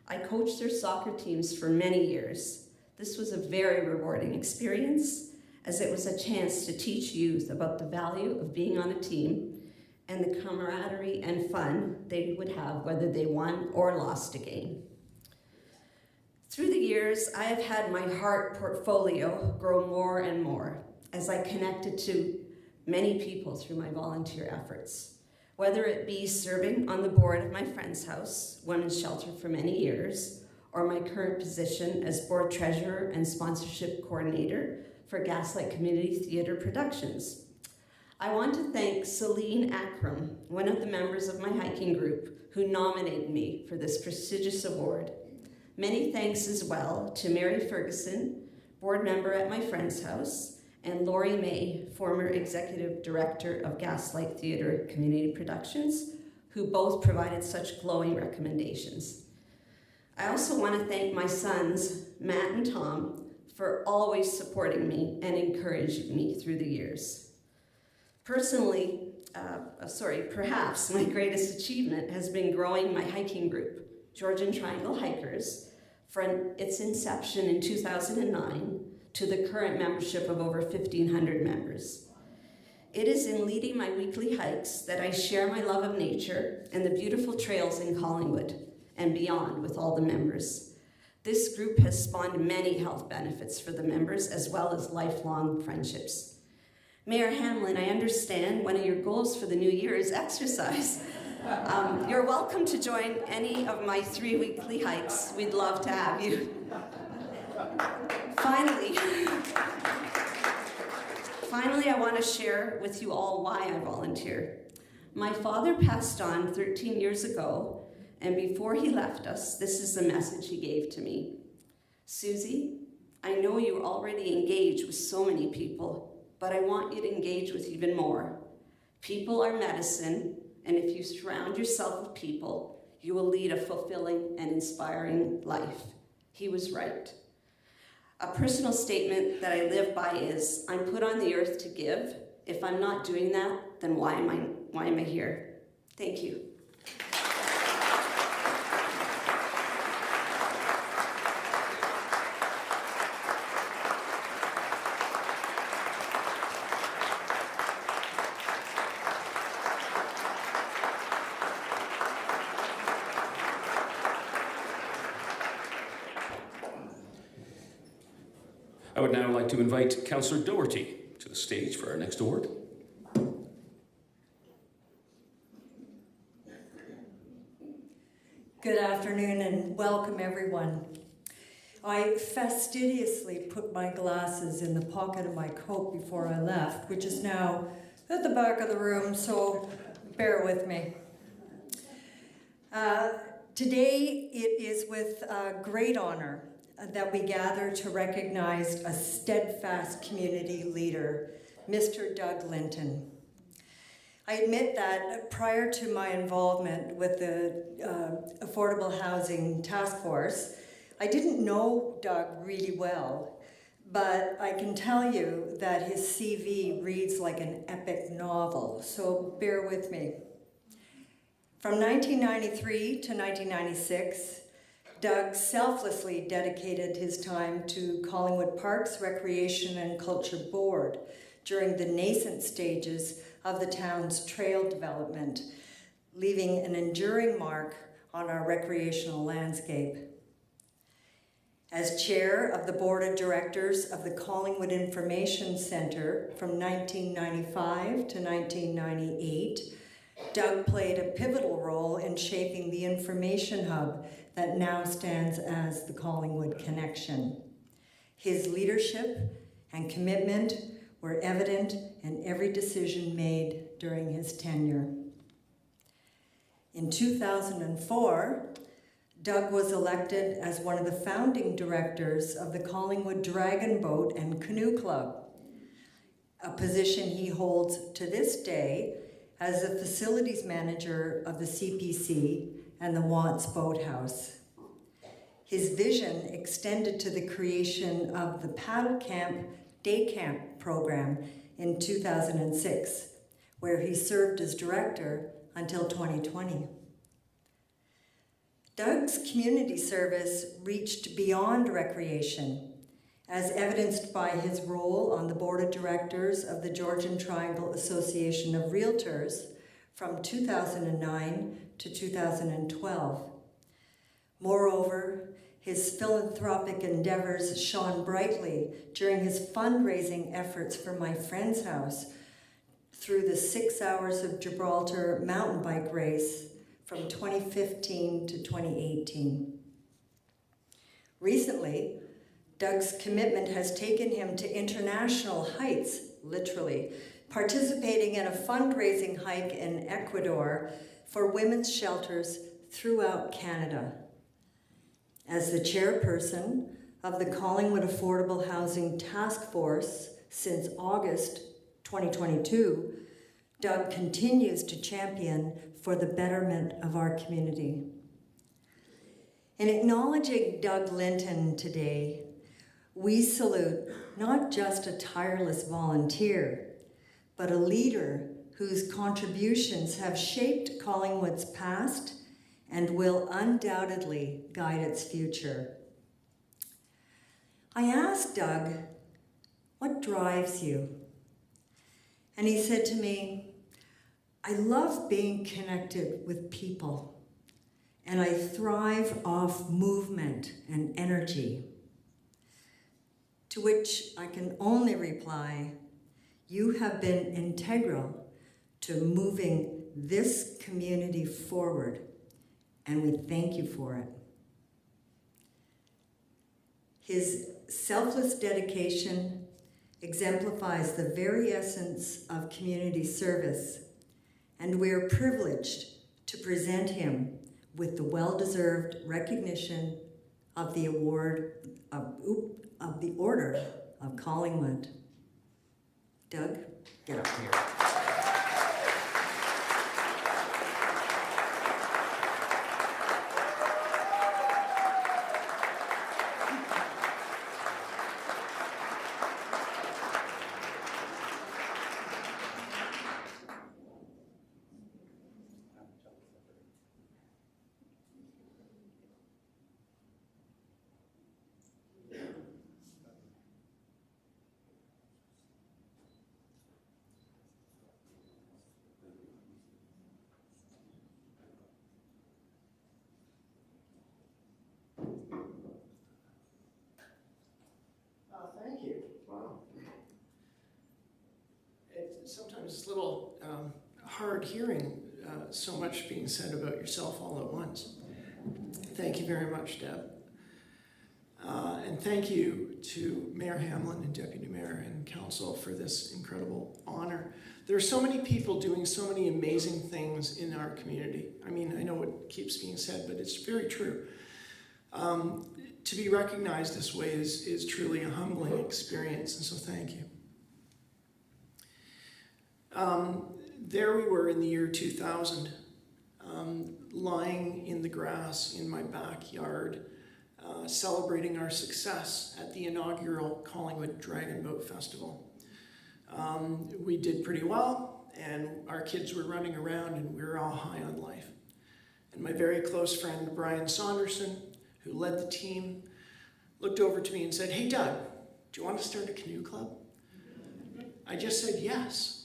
I coached their soccer teams for many years. This was a very rewarding experience, as it was a chance to teach youth about the value of being on a team and the camaraderie and fun they would have whether they won or lost a game. Through the years, I have had my heart portfolio grow more and more as I connected to many people through my volunteer efforts. Whether it be serving on the board of my friend's house, Women's Shelter for many years, or my current position as board treasurer and sponsorship coordinator for Gaslight Community Theatre Productions. I want to thank Celine Akram, one of the members of my hiking group, who nominated me for this prestigious award. Many thanks as well to Mary Ferguson, board member at my friend's house, and Laurie May, former executive director of Gaslight Theatre Community Productions, who both provided such glowing recommendations. I also want to thank my sons, Matt and Tom, for always supporting me and encouraging me through the years. Perhaps my greatest achievement has been growing my hiking group, Georgian Triangle Hikers, from its inception in 2009 to the current membership of over 1,500 members. It is in leading my weekly hikes that I share my love of nature and the beautiful trails in Collingwood and beyond with all the members. This group has spawned many health benefits for the members as well as lifelong friendships. Mayor Hamlin, I understand one of your goals for the new year is exercise. You're welcome to join any of my 3 weekly hikes. We'd love to have you. Finally, I want to share with you all why I volunteer. My father passed on 13 years ago, and before he left us, this is the message he gave to me. Susie, I know you're already engaged with so many people, but I want you to engage with even more. People are medicine, and if you surround yourself with people, you will lead a fulfilling and inspiring life. He was right. A personal statement that I live by is, I'm put on the earth to give. If I'm not doing that, then why am I here? Thank you. I would now like to invite Councillor Doherty to the stage for our next award. Good afternoon and welcome everyone. I fastidiously put my glasses in the pocket of my coat before I left, which is now at the back of the room, so bear with me. Today it is with great honor that we gather to recognize a steadfast community leader, Mr. Doug Linton. I admit that prior to my involvement with the Affordable Housing Task Force, I didn't know Doug really well, but I can tell you that his CV reads like an epic novel, so bear with me. From 1993 to 1996, Doug selflessly dedicated his time to Collingwood Parks, Recreation and Culture Board during the nascent stages of the town's trail development, leaving an enduring mark on our recreational landscape. As chair of the board of directors of the Collingwood Information Centre from 1995 to 1998, Doug played a pivotal role in shaping the information hub that now stands as the Collingwood Connection. His leadership and commitment were evident in every decision made during his tenure. In 2004, Doug was elected as one of the founding directors of the Collingwood Dragon Boat and Canoe Club, a position he holds to this day as the facilities manager of the CPC and the Watts Boathouse. His vision extended to the creation of the Paddle Camp Day Camp program in 2006, where he served as director until 2020. Doug's community service reached beyond recreation, as evidenced by his role on the board of directors of the Georgian Triangle Association of Realtors from 2009 to 2012. Moreover, his philanthropic endeavors shone brightly during his fundraising efforts for My Friend's House through the 6 Hours of Gibraltar mountain bike race from 2015 to 2018. Recently, Doug's commitment has taken him to international heights, literally, participating in a fundraising hike in Ecuador for women's shelters throughout Canada. As the chairperson of the Collingwood Affordable Housing Task Force since August 2022, Doug continues to champion for the betterment of our community. In acknowledging Doug Linton today, we salute not just a tireless volunteer, but a leader whose contributions have shaped Collingwood's past and will undoubtedly guide its future. I asked Doug, "What drives you?" And he said to me, "I love being connected with people, and I thrive off movement and energy." To which I can only reply, "You have been integral to moving this community forward, and we thank you for it." His selfless dedication exemplifies the very essence of community service, and we are privileged to present him with the well-deserved recognition of the Order of Collingwood. Doug, get up here. Thank you. Wow. Sometimes it's a little hard hearing so much being said about yourself all at once. Thank you very much, Deb. And thank you to Mayor Hamlin and Deputy Mayor and Council for this incredible honor. There are so many people doing so many amazing things in our community. I mean, I know it keeps being said, but it's very true. To be recognized this way is truly a humbling experience, and so thank you. There we were in the year 2000, lying in the grass in my backyard, celebrating our success at the inaugural Collingwood Dragon Boat Festival. We did pretty well, and our kids were running around, and we were all high on life. And my very close friend, Brian Saunderson, who led the team, looked over to me and said, "Hey, Doug, do you want to start a canoe club?" I just said yes.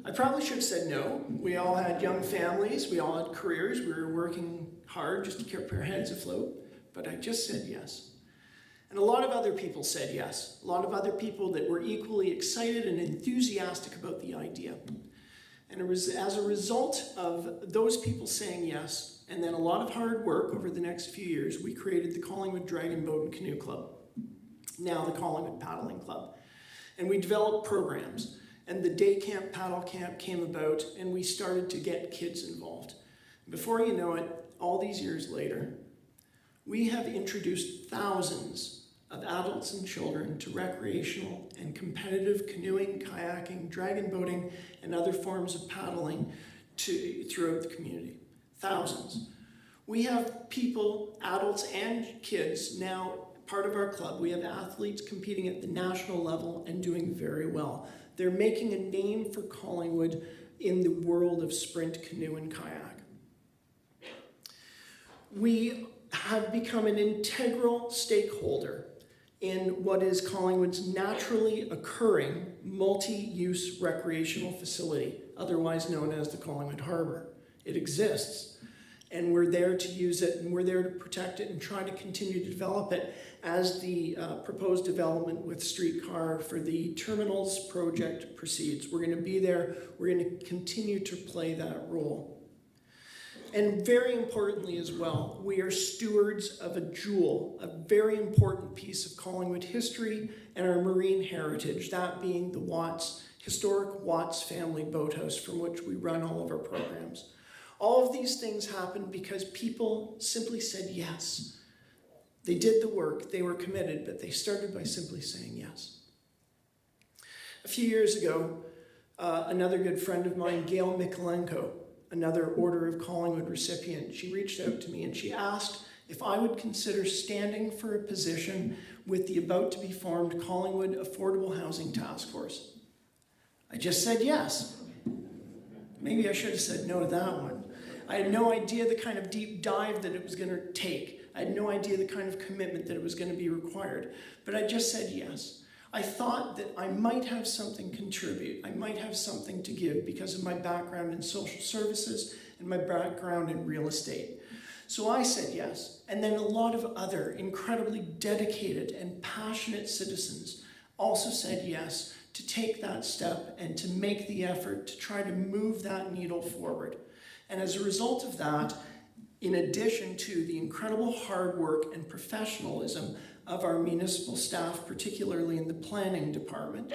I probably should have said no. We all had young families, we all had careers, we were working hard just to keep our heads afloat, but I just said yes. And a lot of other people said yes. A lot of other people that were equally excited and enthusiastic about the idea. And it was as a result of those people saying yes, and then a lot of hard work over the next few years, we created the Collingwood Dragon Boat and Canoe Club, now the Collingwood Paddling Club. And we developed programs. And the day camp, paddle camp came about, and we started to get kids involved. Before you know it, all these years later, we have introduced thousands of adults and children to recreational and competitive canoeing, kayaking, dragon boating, and other forms of paddling throughout the community. Thousands. We have people, adults and kids, now part of our club. We have athletes competing at the national level and doing very well. They're making a name for Collingwood in the world of sprint canoe and kayak. We have become an integral stakeholder in what is Collingwood's naturally occurring multi-use recreational facility, otherwise known as the Collingwood Harbour. It exists, and we're there to use it, and we're there to protect it and try to continue to develop it as the proposed development with streetcar for the terminals project proceeds. We're going to be there. We're going to continue to play that role. And very importantly as well, we are stewards of a jewel, a very important piece of Collingwood history and our marine heritage, that being the historic Watts family boathouse from which we run all of our programs. All of these things happened because people simply said yes. They did the work, they were committed, but they started by simply saying yes. A few years ago, another good friend of mine, Gail Mikolenko, another Order of Collingwood recipient, she reached out to me and she asked if I would consider standing for a position with the about to be formed Collingwood Affordable Housing Task Force. I just said yes. Maybe I should have said no to that one. I had no idea the kind of deep dive that it was going to take. I had no idea the kind of commitment that it was going to be required. But I just said yes. I thought that I might have something to contribute. I might have something to give because of my background in social services and my background in real estate. So I said yes. And then a lot of other incredibly dedicated and passionate citizens also said yes to take that step and to make the effort to try to move that needle forward. And as a result of that, in addition to the incredible hard work and professionalism of our municipal staff, particularly in the planning department,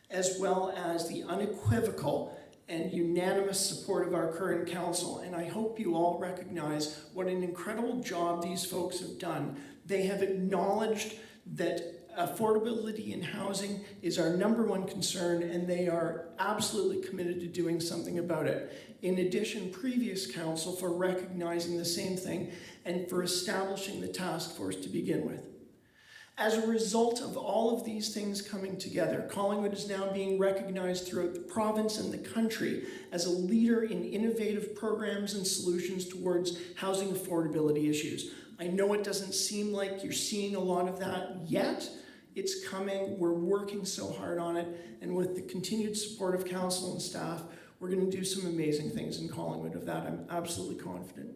as well as the unequivocal and unanimous support of our current council, and I hope you all recognize what an incredible job these folks have done. They have acknowledged that affordability in housing is our #1 concern, and they are absolutely committed to doing something about it. In addition, previous council for recognizing the same thing and for establishing the task force to begin with. As a result of all of these things coming together, Collingwood is now being recognized throughout the province and the country as a leader in innovative programs and solutions towards housing affordability issues. I know it doesn't seem like you're seeing a lot of that yet. It's coming. We're working so hard on it. And with the continued support of council and staff, we're going to do some amazing things in Collingwood. Of that, I'm absolutely confident.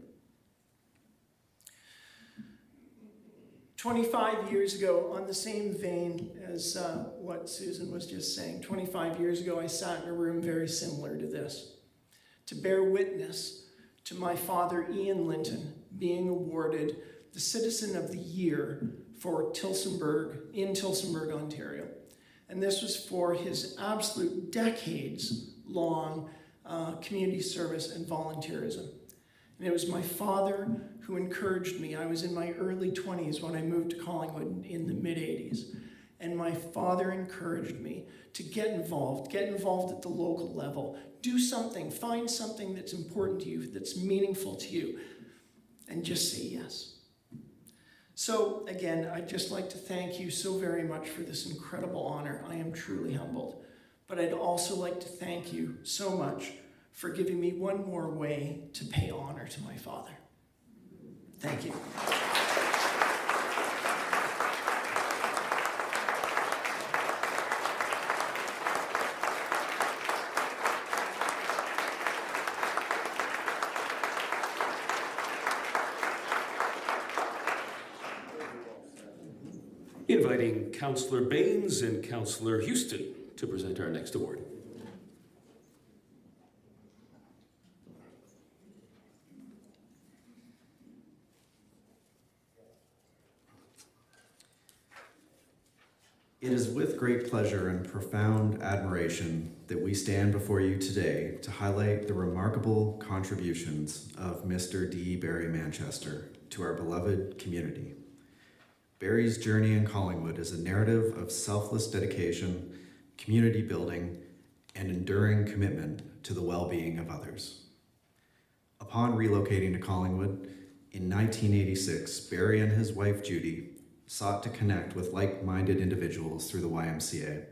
25 years ago, on the same vein as what Susan was just saying, 25 years ago I sat in a room very similar to this to bear witness to my father, Ian Linton, being awarded the Citizen of the Year for in Tillsonburg, Ontario. And this was for his absolute decades-long community service and volunteerism. And it was my father who encouraged me. I was in my early 20s when I moved to Collingwood in the mid-80s. And my father encouraged me to get involved at the local level. Do something, find something that's important to you, that's meaningful to you, and just say yes. So again, I'd just like to thank you so very much for this incredible honor. I am truly humbled. But I'd also like to thank you so much for giving me one more way to pay honor to my father. Thank you. Inviting Councillor Baines and Councillor Houston to present our next award. It is with great pleasure and profound admiration that we stand before you today to highlight the remarkable contributions of Mr. D. Barry Manchester to our beloved community. Barry's journey in Collingwood is a narrative of selfless dedication, community building, and enduring commitment to the well-being of others. Upon relocating to Collingwood in 1986, Barry and his wife Judy sought to connect with like-minded individuals through the YMCA.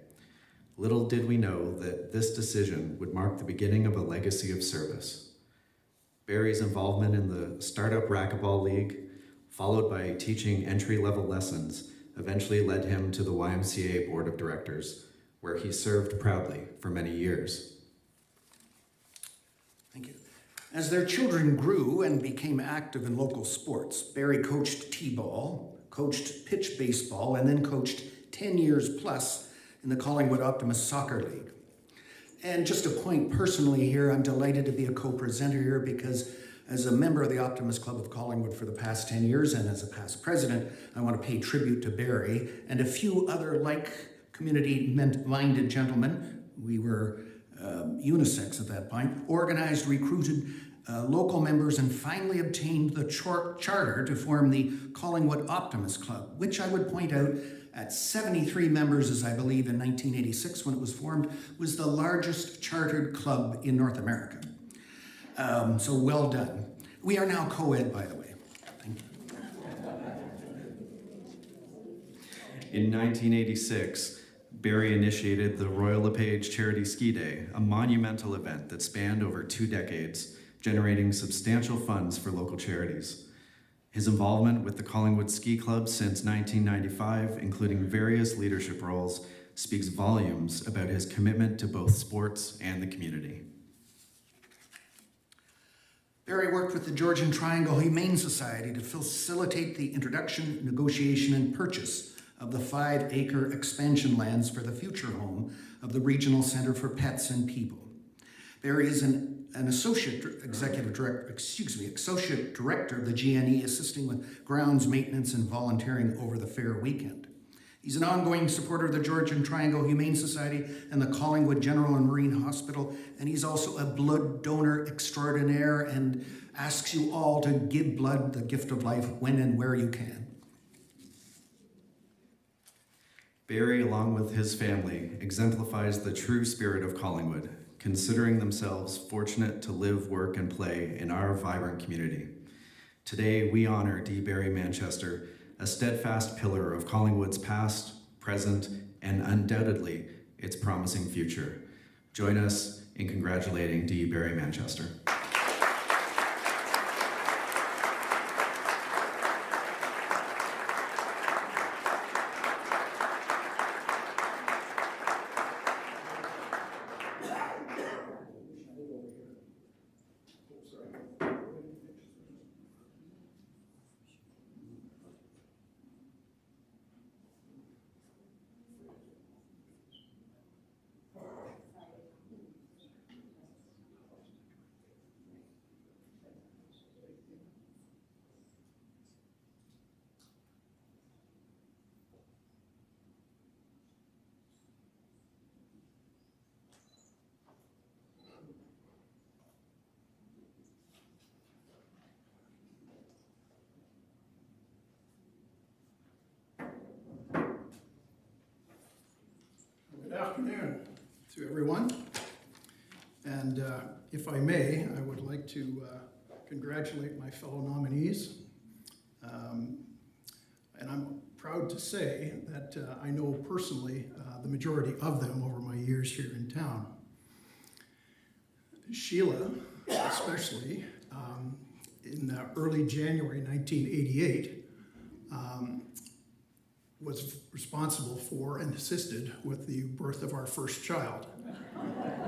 Little did we know that this decision would mark the beginning of a legacy of service. Barry's involvement in the Startup Racquetball League, followed by teaching entry-level lessons, eventually led him to the YMCA Board of Directors, where he served proudly for many years. Thank you. As their children grew and became active in local sports, Barry coached t-ball, coached pitch baseball, and then coached 10 years plus in the Collingwood Optimist Soccer League. And just a point personally here, I'm delighted to be a co-presenter here because as a member of the Optimist Club of Collingwood for the past 10 years and as a past president, I want to pay tribute to Barry and a few other like community-minded gentlemen. We were unisex at that point, organized, recruited local members, and finally obtained the charter to form the Collingwood Optimist Club, which I would point out at 73 members, as I believe in 1986 when it was formed, was the largest chartered club in North America. So well done. We are now co-ed, by the way. Thank you. In 1986, Barry initiated the Royal LePage Charity Ski Day, a monumental event that spanned over 2 decades, generating substantial funds for local charities. His involvement with the Collingwood Ski Club since 1995, including various leadership roles, speaks volumes about his commitment to both sports and the community. Barry worked with the Georgian Triangle Humane Society to facilitate the introduction, negotiation, and purchase of the 5-acre expansion lands for the future home of the Regional Center for Pets and People. Barry is an associate director of the GNE, assisting with grounds maintenance and volunteering over the fair weekend. He's an ongoing supporter of the Georgian Triangle Humane Society and the Collingwood General and Marine Hospital, and he's also a blood donor extraordinaire and asks you all to give blood, the gift of life, when and where you can. Barry, along with his family, exemplifies the true spirit of Collingwood, considering themselves fortunate to live, work, and play in our vibrant community. Today, we honor D. Barry Manchester, a steadfast pillar of Collingwood's past, present, and undoubtedly its promising future. Join us in congratulating D. Barry Manchester. Good afternoon to everyone. And if I may, I would like to congratulate my fellow nominees. And I'm proud to say that I know personally the majority of them over my years here in town. Sheila, especially, in early January 1988, was responsible for and assisted with the birth of our first child,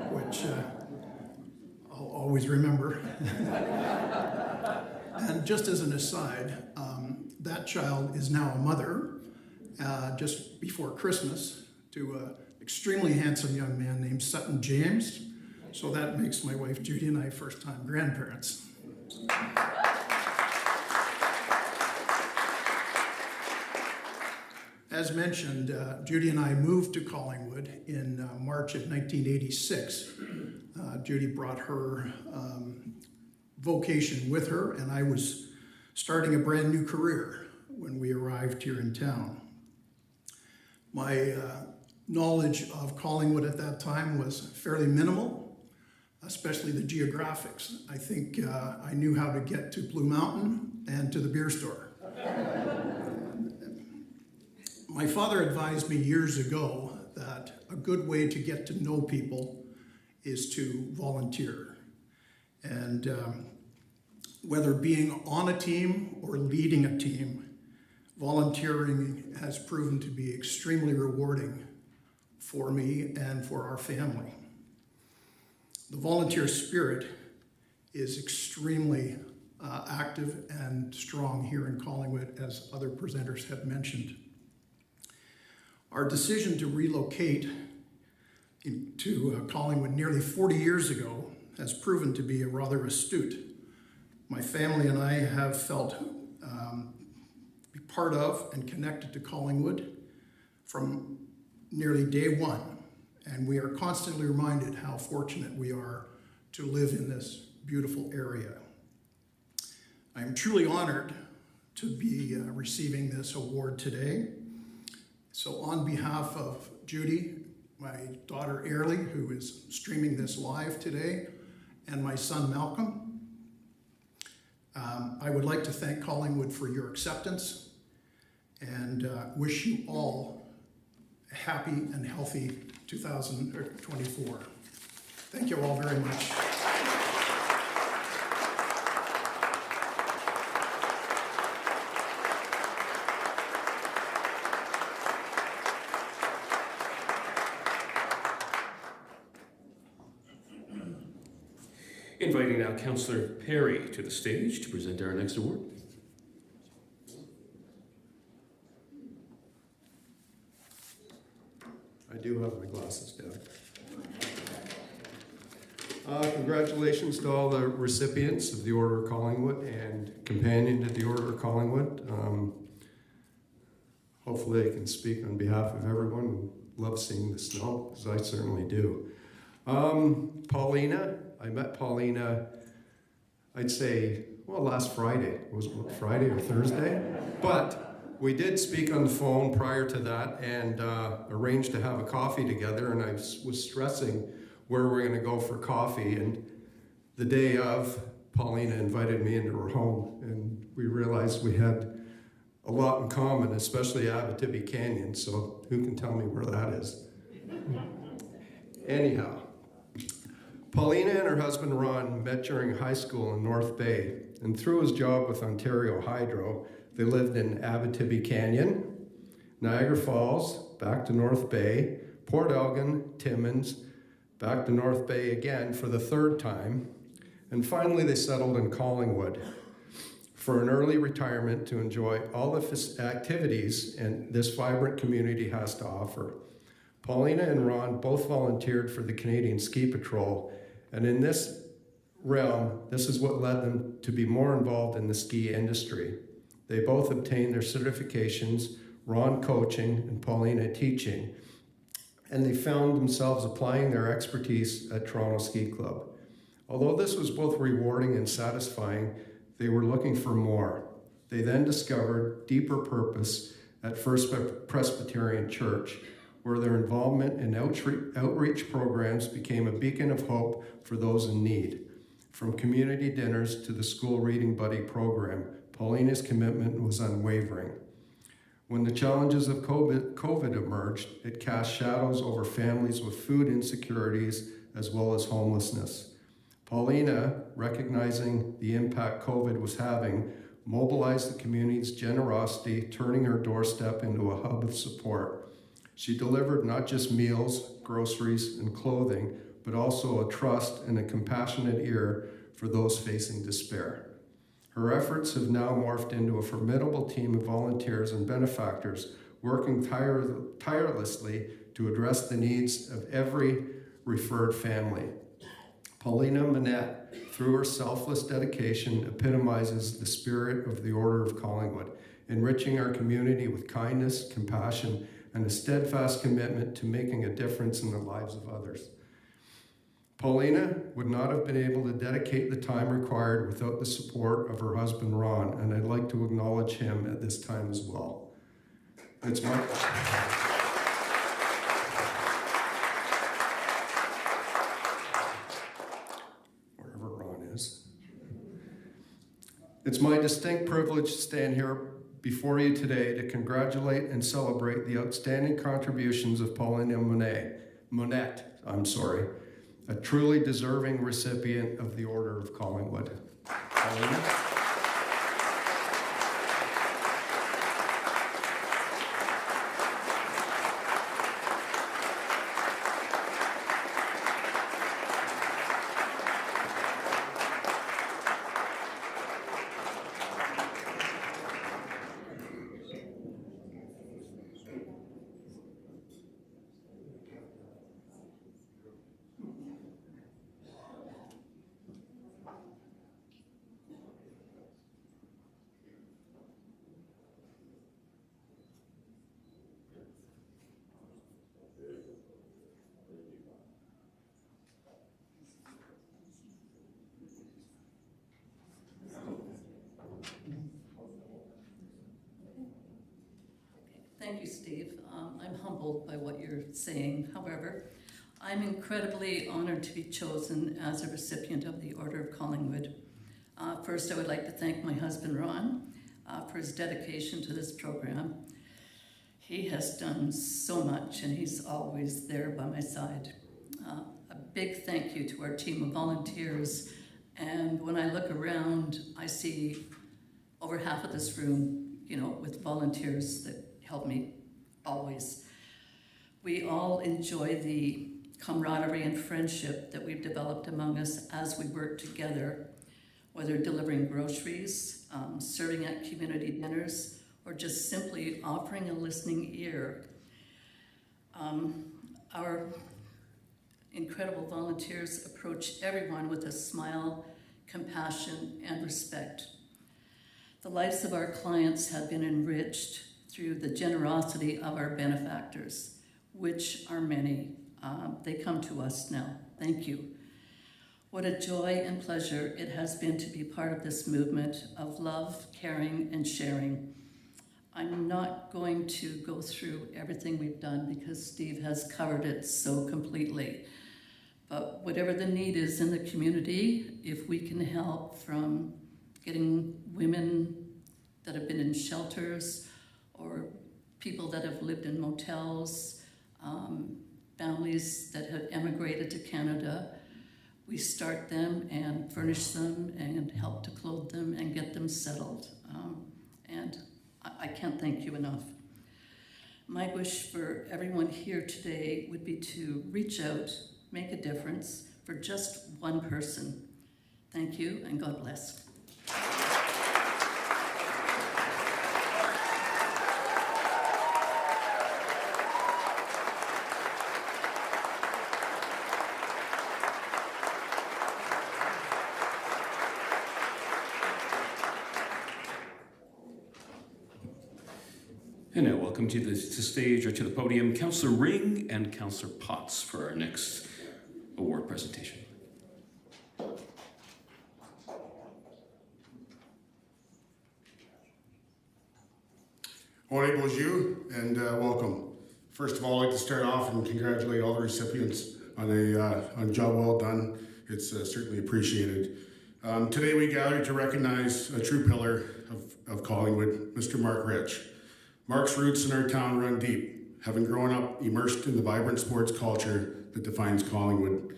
which I'll always remember. And just as an aside, that child is now a mother just before Christmas to an extremely handsome young man named Sutton James. So that makes my wife Judy and I first-time grandparents. as mentioned, Judy and I moved to Collingwood in March of 1986. Judy brought her vocation with her, and I was starting a brand new career when we arrived here in town. My knowledge of Collingwood at that time was fairly minimal, especially the geographics. I think I knew how to get to Blue Mountain and to the beer store. My father advised me years ago that a good way to get to know people is to volunteer. And whether being on a team or leading a team, volunteering has proven to be extremely rewarding for me and for our family. The volunteer spirit is extremely active and strong here in Collingwood, as other presenters have mentioned. Our decision to relocate to Collingwood nearly 40 years ago has proven to be rather astute. My family and I have felt part of and connected to Collingwood from nearly day one, and we are constantly reminded how fortunate we are to live in this beautiful area. I am truly honored to be receiving this award today. So on behalf of Judy, my daughter Airlie, who is streaming this live today, and my son Malcolm, I would like to thank Collingwood for your acceptance and wish you all a happy and healthy 2024. Thank you all very much. Inviting now Councillor Perry to the stage to present our next award. I do have my glasses down. Congratulations to all the recipients of the Order of Collingwood and companion to the Order of Collingwood. Hopefully I can speak on behalf of everyone who loves seeing the snow, because I certainly do. Paulina, I met Paulina, I'd say, well, last Friday. Was it Friday or Thursday? But we did speak on the phone prior to that and arranged to have a coffee together, and I was stressing where we're going to go for coffee, and the day of, Paulina invited me into her home, and we realized we had a lot in common, especially Abitibi Canyon, so who can tell me where that is? Anyhow, Paulina and her husband Ron met during high school in North Bay, and through his job with Ontario Hydro, they lived in Abitibi Canyon, Niagara Falls, back to North Bay, Port Elgin, Timmins, back to North Bay again for the third time, and finally they settled in Collingwood for an early retirement to enjoy all the activities and this vibrant community has to offer. Paulina and Ron both volunteered for the Canadian Ski Patrol, and in this realm, this is what led them to be more involved in the ski industry. They both obtained their certifications, Ron coaching and Paulina teaching, and they found themselves applying their expertise at Toronto Ski Club. Although this was both rewarding and satisfying, they were looking for more. They then discovered deeper purpose at First Presbyterian Church, where their involvement in outreach programs became a beacon of hope for those in need. From community dinners to the school reading buddy program, Paulina's commitment was unwavering. When the challenges of COVID emerged, it cast shadows over families with food insecurities as well as homelessness. Paulina, recognizing the impact COVID was having, mobilized the community's generosity, turning her doorstep into a hub of support. She delivered not just meals, groceries, and clothing, but also a trust and a compassionate ear for those facing despair. Her efforts have now morphed into a formidable team of volunteers and benefactors working tirelessly to address the needs of every referred family. Paulina Monette, through her selfless dedication, epitomizes the spirit of the Order of Collingwood, enriching our community with kindness, compassion, and a steadfast commitment to making a difference in the lives of others. Paulina would not have been able to dedicate the time required without the support of her husband, Ron, and I'd like to acknowledge him at this time as well. It's my... wherever Ron is. It's my distinct privilege to stand here before you today to congratulate and celebrate the outstanding contributions of Paulina Monette, a truly deserving recipient of the Order of Collingwood. Paulina? Thank you, Steve. I'm humbled by what you're saying. However, I'm incredibly honored to be chosen as a recipient of the Order of Collingwood. First, I would like to thank my husband, Ron, for his dedication to this program. He has done so much, and he's always there by my side. A big thank you to our team of volunteers. And when I look around, I see over half of this room, with volunteers that help me always. We all enjoy the camaraderie and friendship that we've developed among us as we work together, whether delivering groceries, serving at community dinners, or just simply offering a listening ear. Our incredible volunteers approach everyone with a smile, compassion, and respect. The lives of our clients have been enriched through the generosity of our benefactors, which are many. They come to us now. Thank you. What a joy and pleasure it has been to be part of this movement of love, caring, and sharing. I'm not going to go through everything we've done because Steve has covered it so completely. But whatever the need is in the community, if we can help from getting women that have been in shelters or people that have lived in motels, families that have emigrated to Canada, we start them and furnish them and help to clothe them and get them settled. And I can't thank you enough. My wish for everyone here today would be to reach out, make a difference for just one person. Thank you, and God bless. And now welcome to the stage or to the podium, Councillor Ring and Councillor Potts for our next award presentation. Bonjour, bonjour, and welcome. First of all, I'd like to start off and congratulate all the recipients on a job well done. It's certainly appreciated. Today we gather to recognize a true pillar of Collingwood, Mr. Mark Rich. Mark's roots in our town run deep, having grown up immersed in the vibrant sports culture that defines Collingwood.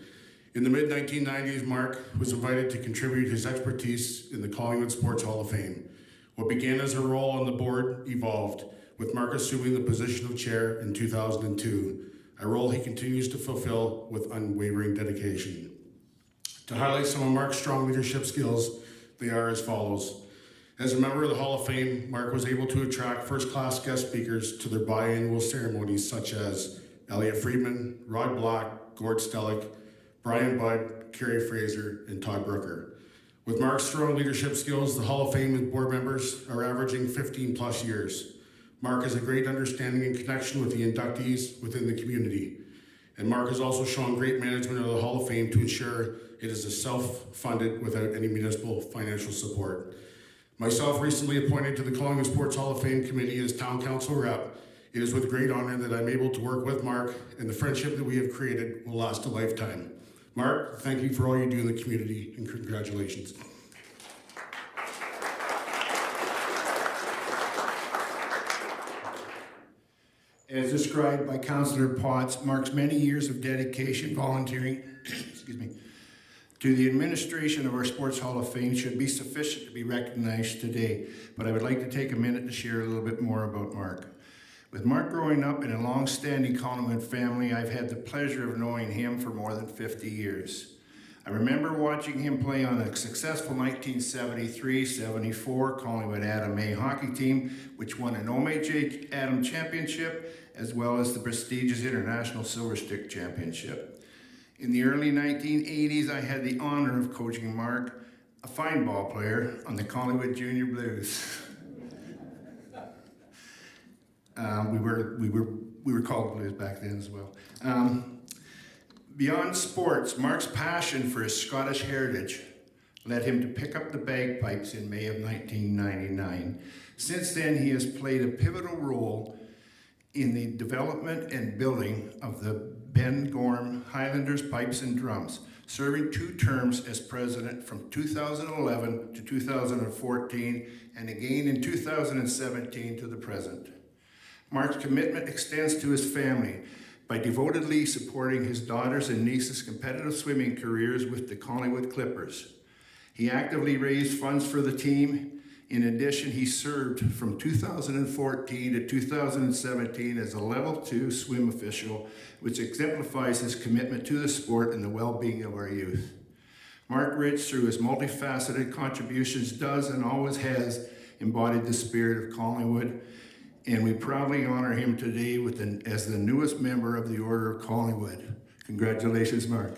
In the mid-1990s, Mark was invited to contribute his expertise in the Collingwood Sports Hall of Fame. What began as a role on the board evolved, with Mark assuming the position of chair in 2002, a role he continues to fulfill with unwavering dedication. To highlight some of Mark's strong leadership skills, they are as follows. As a member of the Hall of Fame, Mark was able to attract first-class guest speakers to their biannual ceremonies such as Elliot Friedman, Rod Black, Gord Stellick, Brian Budd, Kerry Fraser, and Todd Brooker. With Mark's strong leadership skills, the Hall of Fame board members are averaging 15 plus years. Mark has a great understanding and connection with the inductees within the community. And Mark has also shown great management of the Hall of Fame to ensure it is self-funded without any municipal financial support. Myself, recently appointed to the Collingwood Sports Hall of Fame Committee as Town Council Rep, it is with great honor that I'm able to work with Mark, and the friendship that we have created will last a lifetime. Mark, thank you for all you do in the community, and congratulations. As described by Councillor Potts, Mark's many years of dedication, volunteering, to the administration of our Sports Hall of Fame should be sufficient to be recognized today, but I would like to take a minute to share a little bit more about Mark. With Mark growing up in a long-standing Collingwood family, I've had the pleasure of knowing him for more than 50 years. I remember watching him play on a successful 1973-74 Collingwood Adam A hockey team, which won an OMHA Adam Championship, as well as the prestigious International Silver Stick Championship. In the early 1980s, I had the honor of coaching Mark, a fine ball player, on the Collingwood Junior Blues. We were called Blues back then as well. Beyond sports, Mark's passion for his Scottish heritage led him to pick up the bagpipes in May of 1999. Since then, he has played a pivotal role in the development and building of the Ben Gorham Highlanders Pipes and Drums, serving 2 terms as president from 2011 to 2014, and again in 2017 to the present. Mark's commitment extends to his family by devotedly supporting his daughters and nieces' competitive swimming careers with the Collingwood Clippers. He actively raised funds for the team. In addition, he served from 2014 to 2017 as a Level 2 swim official, which exemplifies his commitment to the sport and the well-being of our youth. Mark Rich, through his multifaceted contributions, does and always has embodied the spirit of Collingwood, and we proudly honor him today as the newest member of the Order of Collingwood. Congratulations, Mark.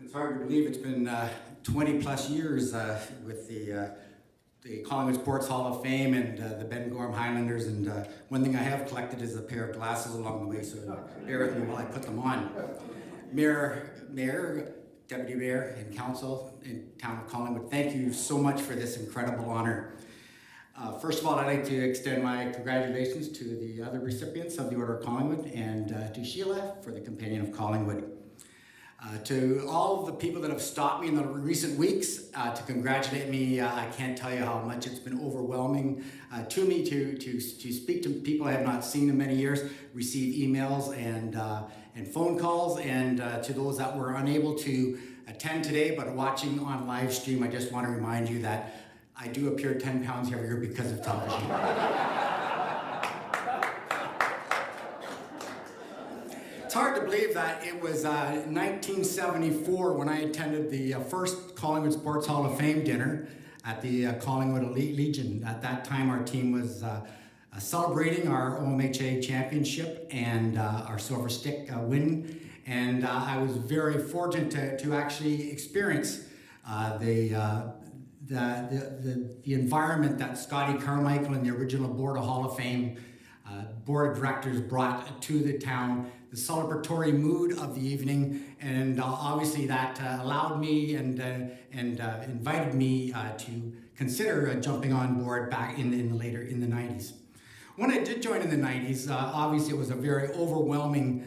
It's hard to believe it's been 20 plus years with the Collingwood Sports Hall of Fame and the Ben Gorham Highlanders, and one thing I have collected is a pair of glasses along the way, so bear with me while I put them on. Mayor, Deputy Mayor, and Council in Town of Collingwood, thank you so much for this incredible honor. First of all, I'd like to extend my congratulations to the other recipients of the Order of Collingwood, and to Sheila for the Companion of Collingwood. To all of the people that have stopped me in the recent weeks to congratulate me, I can't tell you how much it's been overwhelming to me to speak to people I have not seen in many years, receive emails and phone calls, and to those that were unable to attend today but watching on live stream, I just want to remind you that I do appear 10 pounds heavier because of television. It's hard to believe that it was 1974 when I attended the first Collingwood Sports Hall of Fame dinner at the Collingwood Elite Legion. At that time, our team was celebrating our OMHA championship and our Silver Stick win. And I was very fortunate to actually experience the environment that Scotty Carmichael and the original Board of Hall of Fame Board of Directors brought to the town, the celebratory mood of the evening, and obviously that allowed me and invited me to consider jumping on board back in the 90s. When I did join in the 90s, obviously it was a very overwhelming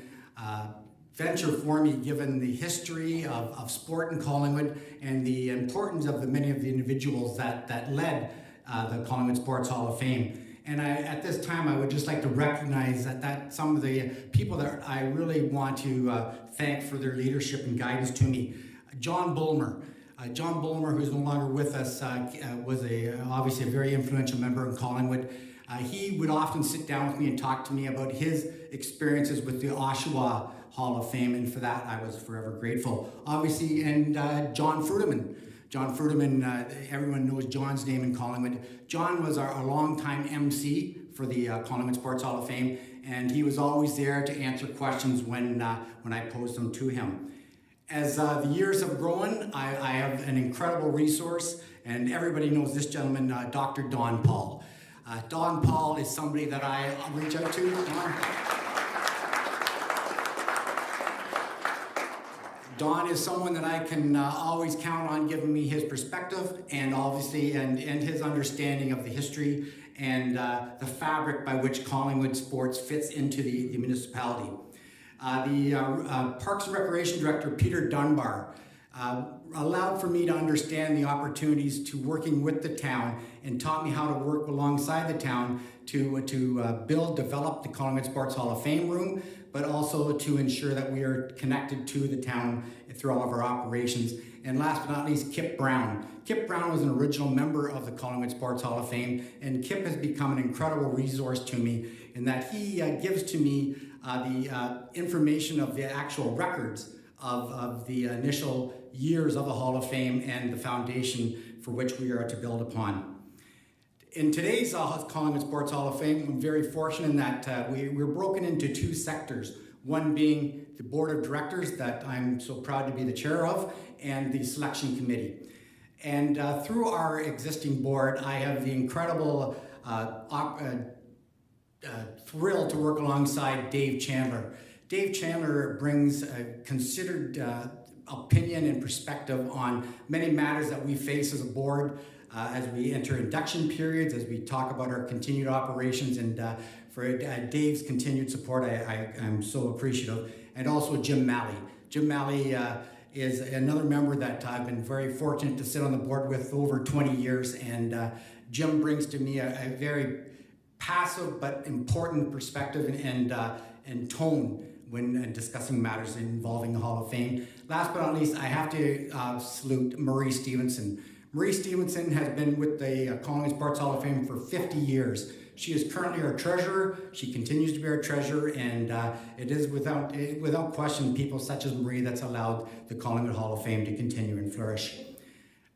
venture for me, given the history of sport in Collingwood and the importance of many of the individuals that led the Collingwood Sports Hall of Fame. And at this time, I would just like to recognize that some of the people that I really want to thank for their leadership and guidance to me. John Bulmer. John Bulmer, who's no longer with us, was obviously a very influential member in Collingwood. He would often sit down with me and talk to me about his experiences with the Oshawa Hall of Fame, and for that I was forever grateful. Obviously, and John Frudeman. John Frudeman, everyone knows John's name in Collingwood. John was our longtime MC for the Collingwood Sports Hall of Fame, and he was always there to answer questions when I posed them to him. As the years have grown, I have an incredible resource, and everybody knows this gentleman, Dr. Don Paul. Don Paul is somebody that I reach out to. Don is someone that I can always count on giving me his perspective and obviously and his understanding of the history and the fabric by which Collingwood sports fits into the municipality. The Parks and Recreation Director, Peter Dunbar, allowed for me to understand the opportunities to working with the town and taught me how to work alongside the town to develop the Collingwood Sports Hall of Fame room, but also to ensure that we are connected to the town through all of our operations. And last but not least, Kip Brown. Kip Brown was an original member of the Collingwood Sports Hall of Fame, and Kip has become an incredible resource to me in that he gives to me the information of the actual records of the initial years of the Hall of Fame and the foundation for which we are to build upon. In today's Collingwood Sports Hall of Fame, I'm very fortunate in that we're broken into two sectors, one being the Board of Directors that I'm so proud to be the chair of, and the Selection Committee. And through our existing board, I have the incredible thrill to work alongside Dave Chandler. Dave Chandler brings a considered opinion and perspective on many matters that we face as a board as we enter induction periods, as we talk about our continued operations, and for Dave's continued support, I'm so appreciative. And also Jim Malley. Jim Malley is another member that I've been very fortunate to sit on the board with over 20 years, and Jim brings to me a very passive but important perspective and tone when discussing matters involving the Hall of Fame. Last but not least, I have to salute Marie Stevenson. Marie Stevenson has been with the Collingwood Sports Hall of Fame for 50 years. She is currently our treasurer. She continues to be our treasurer, and it is without question people such as Marie that's allowed the Collingwood Hall of Fame to continue and flourish.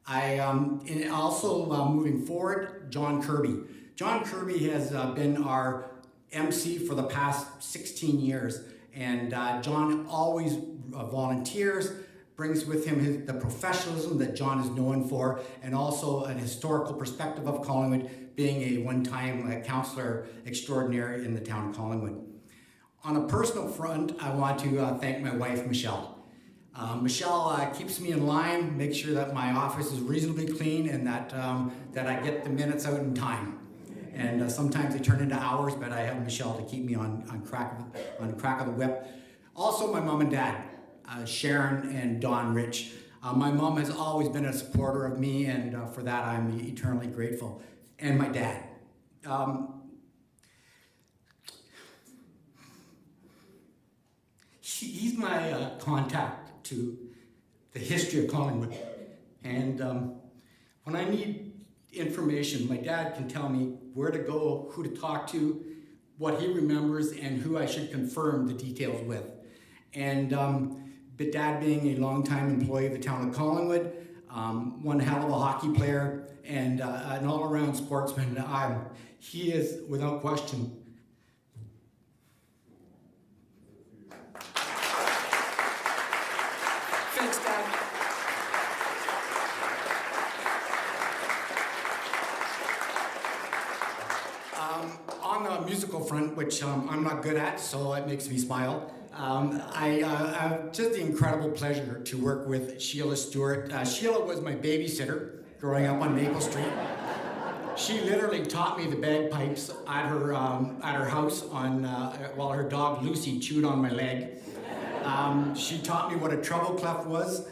And also moving forward, John Kirby. John Kirby has been our MC for the past 16 years, and John always volunteers, brings with him the professionalism that John is known for, and also an historical perspective of Collingwood, being a one-time councillor extraordinaire in the town of Collingwood. On a personal front, I want to thank my wife, Michelle. Michelle keeps me in line, makes sure that my office is reasonably clean, and that I get the minutes out in time. And sometimes they turn into hours, but I have Michelle to keep me on crack of the whip. Also, my mom and dad. Sharon and Don Rich. My mom has always been a supporter of me, and for that I'm eternally grateful. And my dad. He's my contact to the history of Collingwood. And when I need information, my dad can tell me where to go, who to talk to, what he remembers, and who I should confirm the details with. And but Dad being a longtime employee of the town of Collingwood, one hell of a hockey player, and an all-around sportsman, he is, without question, thanks, Dad. On the musical front, which I'm not good at, so it makes me smile. I have just the incredible pleasure to work with Sheila Stewart. Sheila was my babysitter growing up on Maple Street. She literally taught me the bagpipes at her house while her dog Lucy chewed on my leg. She taught me what a treble clef was,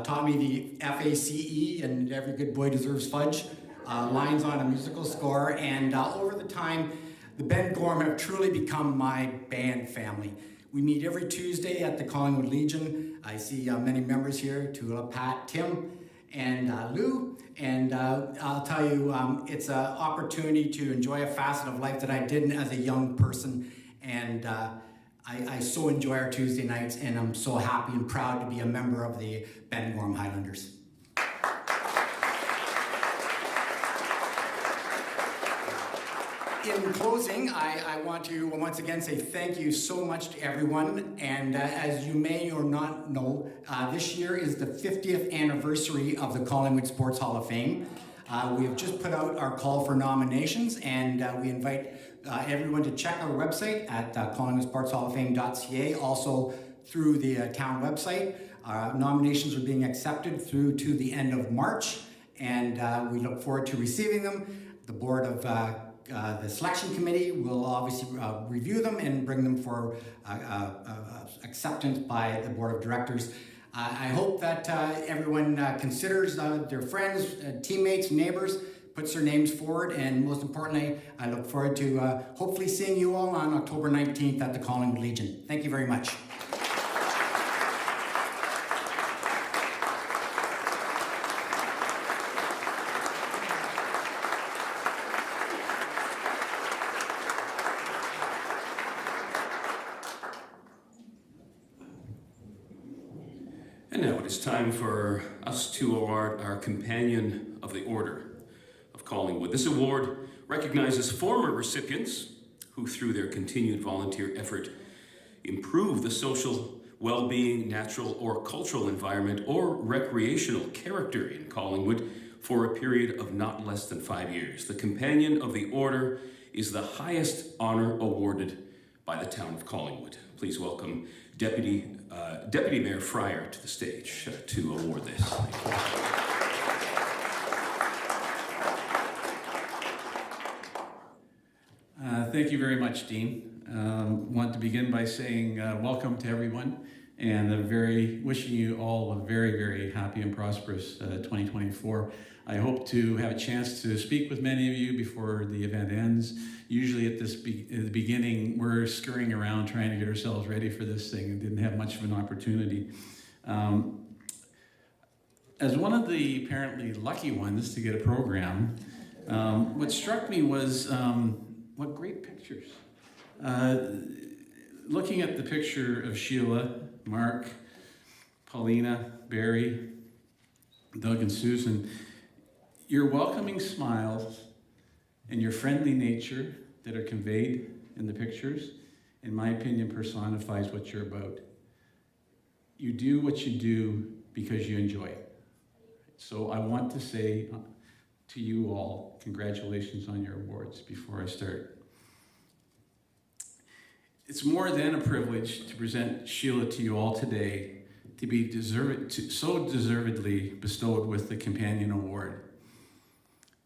taught me the FACE and Every Good Boy Deserves Fudge, lines on a musical score, and over the time, the Ben Gorham have truly become my band family. We meet every Tuesday at the Collingwood Legion. I see many members here, Tula, Pat, Tim, and Lou. And I'll tell you, it's an opportunity to enjoy a facet of life that I didn't as a young person. And I so enjoy our Tuesday nights, and I'm so happy and proud to be a member of the Ben Gorham Highlanders. In closing, I want to once again say thank you so much to everyone. And as you may or not know, this year is the 50th anniversary of the Collingwood Sports Hall of Fame. We have just put out our call for nominations, and we invite everyone to check our website at collingwoodsportshalloffame.ca, also through the town website. Nominations are being accepted through to the end of March, and we look forward to receiving them. The board of the selection committee will obviously review them and bring them for acceptance by the board of directors. I hope that everyone considers their friends, teammates, neighbors, puts their names forward, and most importantly, I look forward to hopefully seeing you all on October 19th at the Collingwood Legion. Thank you very much. And now it is time for us to award our Companion of the Order of Collingwood. This award recognizes former recipients who, through their continued volunteer effort, improve the social well-being, natural or cultural environment, or recreational character in Collingwood for a period of not less than 5 years. The Companion of the Order is the highest honor awarded by the Town of Collingwood. Please welcome Deputy Mayor Fryer to the stage to award this. Thank you very much, Dean. Want to begin by saying welcome to everyone, and wishing you all a very, very happy and prosperous 2024. I hope to have a chance to speak with many of you before the event ends. Usually at the beginning, we're scurrying around trying to get ourselves ready for this thing and didn't have much of an opportunity. As one of the apparently lucky ones to get a program, what struck me was what great pictures. Looking at the picture of Sheila, Mark, Paulina, Barry, Doug, and Susan, your welcoming smiles and your friendly nature that are conveyed in the pictures, in my opinion, personifies what you're about. You do what you do because you enjoy it. So I want to say to you all, congratulations on your awards before I start. It's more than a privilege to present Sheila to you all today, to be so deservedly bestowed with the Companion Award.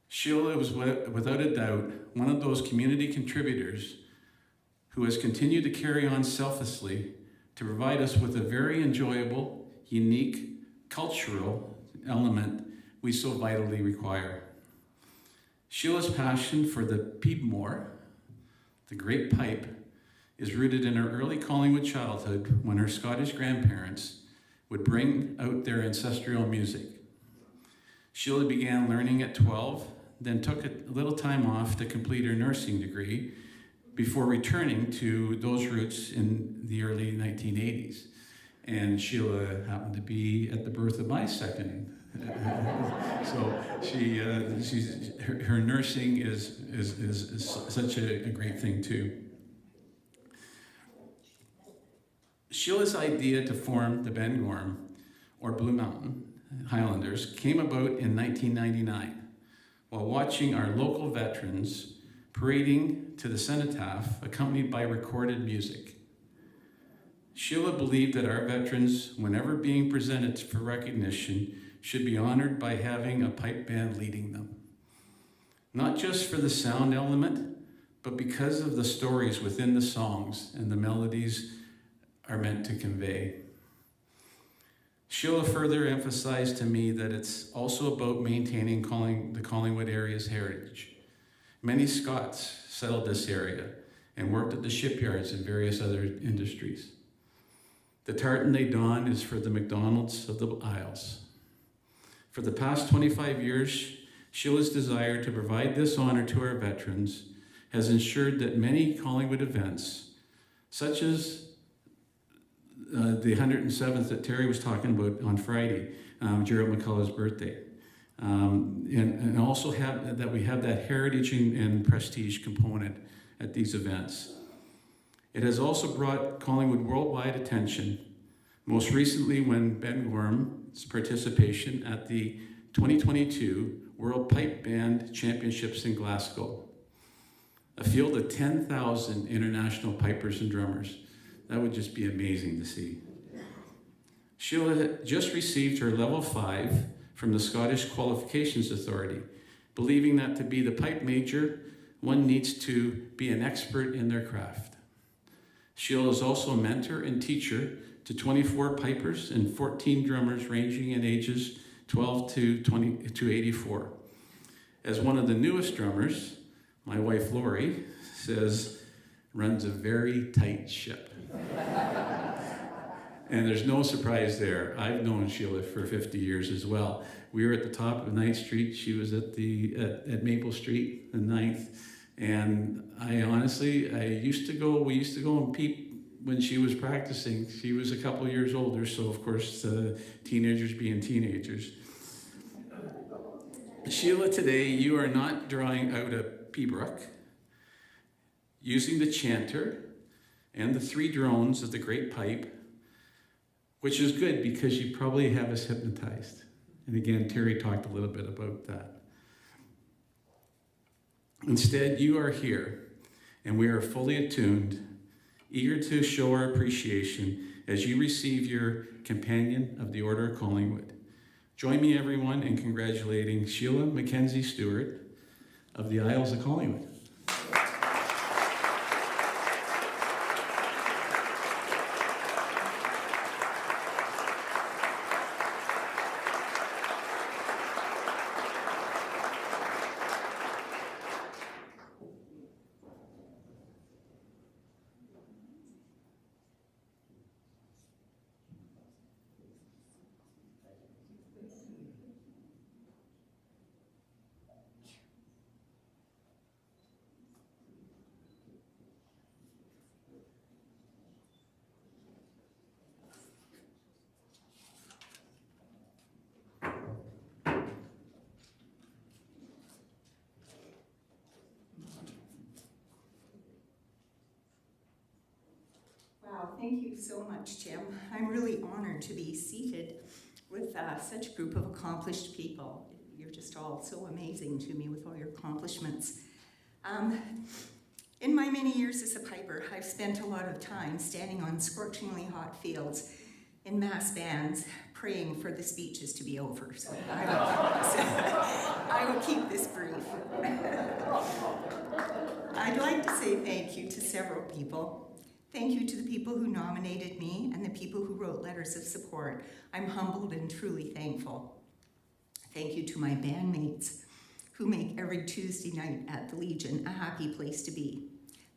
Sheila was without a doubt one of those community contributors who has continued to carry on selflessly to provide us with a very enjoyable, unique, cultural element we so vitally require. Sheila's passion for the Piedmore, the great pipe, is rooted in her early Collingwood childhood when her Scottish grandparents would bring out their ancestral music. Sheila began learning at 12, then took a little time off to complete her nursing degree before returning to those roots in the early 1980s. And Sheila happened to be at the birth of my second. So her nursing is such a great thing too. Sheila's idea to form the Ben Gorham, or Blue Mountain Highlanders, came about in 1999 while watching our local veterans parading to the cenotaph accompanied by recorded music. Sheila believed that our veterans, whenever being presented for recognition, should be honored by having a pipe band leading them. Not just for the sound element, but because of the stories within the songs and the melodies are meant to convey. Sheila further emphasized to me that it's also about maintaining the Collingwood area's heritage. Many Scots settled this area and worked at the shipyards and various other industries. The tartan they don is for the McDonald's of the Isles. For the past 25 years, Sheila's desire to provide this honor to our veterans has ensured that many Collingwood events, such as the 107th that Terry was talking about on Friday, Gerald McCullough's birthday, and also that we have that heritage and prestige component at these events. It has also brought Collingwood worldwide attention, most recently when Ben Gorham's participation at the 2022 World Pipe Band Championships in Glasgow. A field of 10,000 international pipers and drummers. That would just be amazing to see. Sheila just received her level 5 from the Scottish Qualifications Authority, believing that to be the pipe major, one needs to be an expert in their craft. Sheila is also a mentor and teacher to 24 pipers and 14 drummers ranging in ages 12 to 84. As one of the newest drummers, my wife Lori says, runs a very tight ship. And there's no surprise there. I've known Sheila for 50 years as well. We were at the top of 9th Street. She was at Maple Street, the 9th. And we used to go and peep when she was practicing. She was a couple years older, so of course, teenagers being teenagers. Sheila, today you are not drawing out a pibroch, using the chanter and the 3 drones of the great pipe, which is good because you probably have us hypnotized. And again, Terry talked a little bit about that. Instead, you are here, and we are fully attuned, eager to show our appreciation as you receive your companion of the Order of Collingwood. Join me, everyone, in congratulating Sheila Mackenzie Stewart of the Isles of Collingwood. Thank you so much, Jim. I'm really honored to be seated with such a group of accomplished people. You're just all so amazing to me with all your accomplishments. In my many years as a piper, I've spent a lot of time standing on scorchingly hot fields in mass bands, praying for the speeches to be over. So I will keep this brief. I'd like to say thank you to several people. Thank you to the people who nominated me and the people who wrote letters of support. I'm humbled and truly thankful. Thank you to my bandmates who make every Tuesday night at the Legion a happy place to be.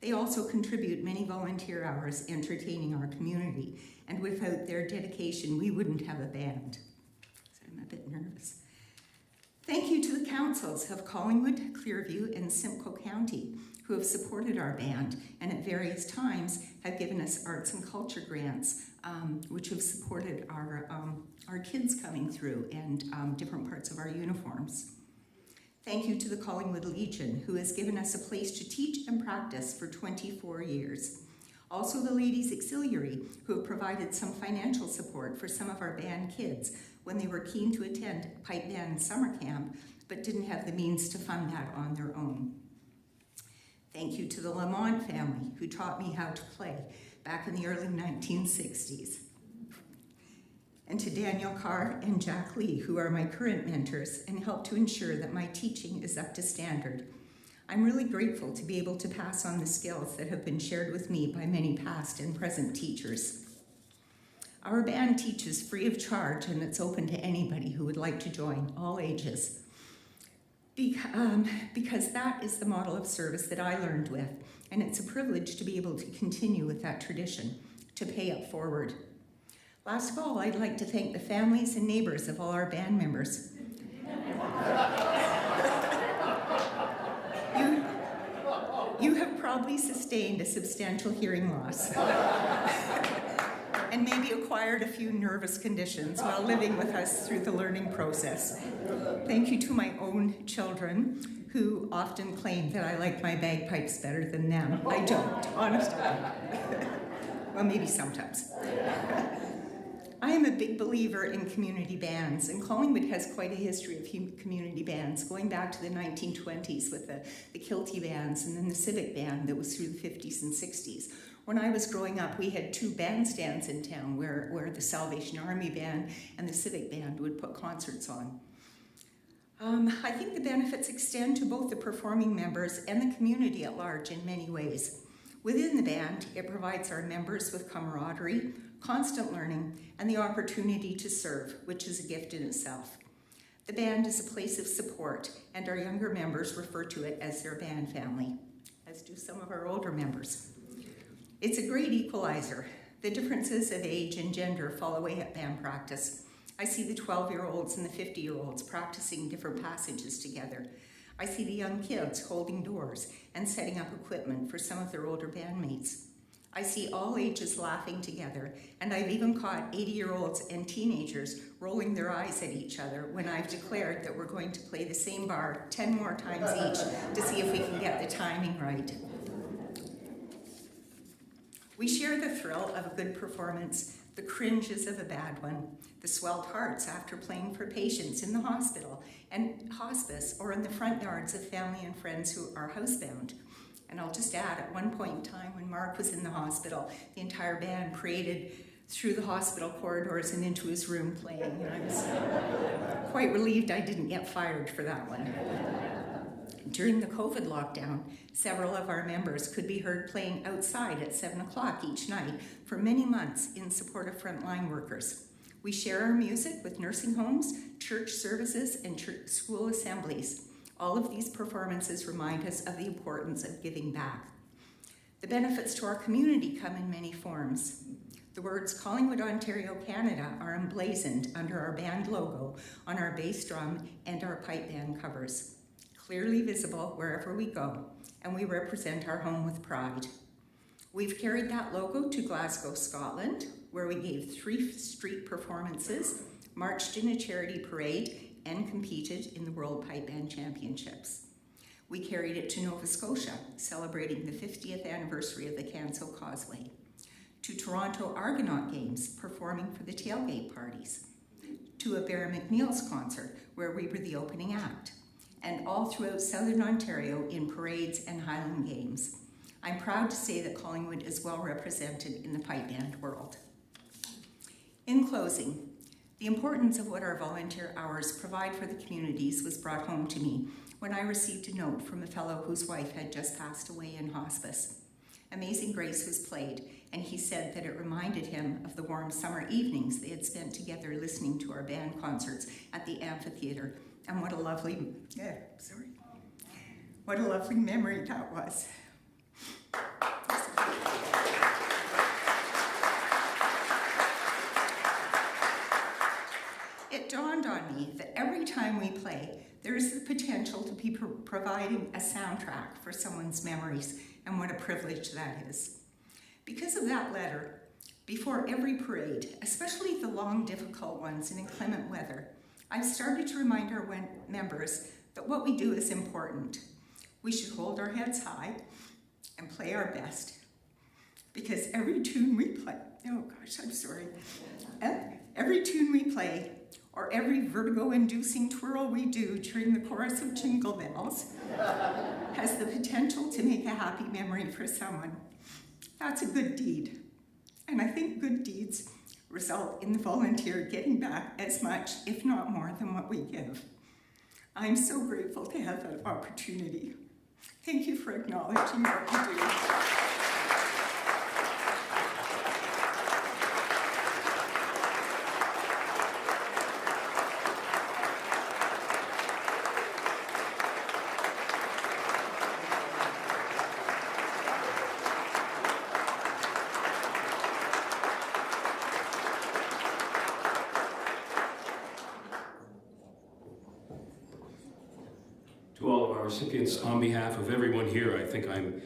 They also contribute many volunteer hours entertaining our community, and without their dedication, we wouldn't have a band. So I'm a bit nervous. Thank you to the councils of Collingwood, Clearview, and Simcoe County, who have supported our band and at various times have given us arts and culture grants, which have supported our kids coming through and different parts of our uniforms. Thank you to the Collingwood Legion, who has given us a place to teach and practice for 24 years. Also the Ladies Auxiliary, who have provided some financial support for some of our band kids when they were keen to attend pipe band summer camp, but didn't have the means to fund that on their own. Thank you to the Lamont family, who taught me how to play back in the early 1960s. And to Daniel Carr and Jack Lee, who are my current mentors and help to ensure that my teaching is up to standard. I'm really grateful to be able to pass on the skills that have been shared with me by many past and present teachers. Our band teaches free of charge, and it's open to anybody who would like to join, all ages. Because that is the model of service that I learned with, and it's a privilege to be able to continue with that tradition, to pay it forward. Last of all, I'd like to thank the families and neighbors of all our band members. You have probably sustained a substantial hearing loss and maybe acquired a few nervous conditions while living with us through the learning process. Thank you to my own children, who often claim that I like my bagpipes better than them. I don't, honestly. Well, maybe sometimes. I am a big believer in community bands, and Collingwood has quite a history of community bands, going back to the 1920s with the Kilty bands and then the Civic band that was through the 50s and 60s. When I was growing up, we had two bandstands in town where the Salvation Army band and the Civic band would put concerts on. I think the benefits extend to both the performing members and the community at large in many ways. Within the band, it provides our members with camaraderie, constant learning, and the opportunity to serve, which is a gift in itself. The band is a place of support, and our younger members refer to it as their band family, as do some of our older members. It's a great equalizer. The differences of age and gender fall away at band practice. I see the 12-year-olds and the 50-year-olds practicing different passages together. I see the young kids holding doors and setting up equipment for some of their older bandmates. I see all ages laughing together, and I've even caught 80-year-olds and teenagers rolling their eyes at each other when I've declared that we're going to play the same bar 10 more times each to see if we can get the timing right. We share the thrill of a good performance, the cringes of a bad one, the swell parts after playing for patients in the hospital and hospice or in the front yards of family and friends who are housebound. And I'll just add, at one point in time when Mark was in the hospital, the entire band paraded through the hospital corridors and into his room playing. And I was quite relieved I didn't get fired for that one. During the COVID lockdown, several of our members could be heard playing outside at 7 o'clock each night for many months in support of frontline workers. We share our music with nursing homes, church services, and church school assemblies. All of these performances remind us of the importance of giving back. The benefits to our community come in many forms. The words Collingwood, Ontario, Canada are emblazoned under our band logo on our bass drum and our pipe band covers, clearly visible wherever we go, and we represent our home with pride. We've carried that logo to Glasgow, Scotland, where we gave 3 street performances, marched in a charity parade, and competed in the World Pipe Band Championships. We carried it to Nova Scotia, celebrating the 50th anniversary of the Canso Causeway, to Toronto Argonaut Games, performing for the tailgate parties, to a Barry McNeil's concert, where we were the opening act, and all throughout Southern Ontario in parades and Highland Games. I'm proud to say that Collingwood is well represented in the pipe band world. In closing, the importance of what our volunteer hours provide for the communities was brought home to me when I received a note from a fellow whose wife had just passed away in hospice. Amazing Grace was played, and he said that it reminded him of the warm summer evenings they had spent together listening to our band concerts at the amphitheater, and what a lovely memory that was. It dawned on me that every time we play, there is the potential to be providing a soundtrack for someone's memories, and what a privilege that is. Because of that letter, before every parade, especially the long, difficult ones in inclement weather, I've started to remind our members that what we do is important. We should hold our heads high and play our best, because every tune we play, every tune we play, or every vertigo-inducing twirl we do during the chorus of Jingle Bells has the potential to make a happy memory for someone. That's a good deed. And I think good deeds result in the volunteer getting back as much, if not more, than what we give. I'm so grateful to have that opportunity. Thank you for acknowledging what we do. recipients, on behalf of everyone here, I think I'm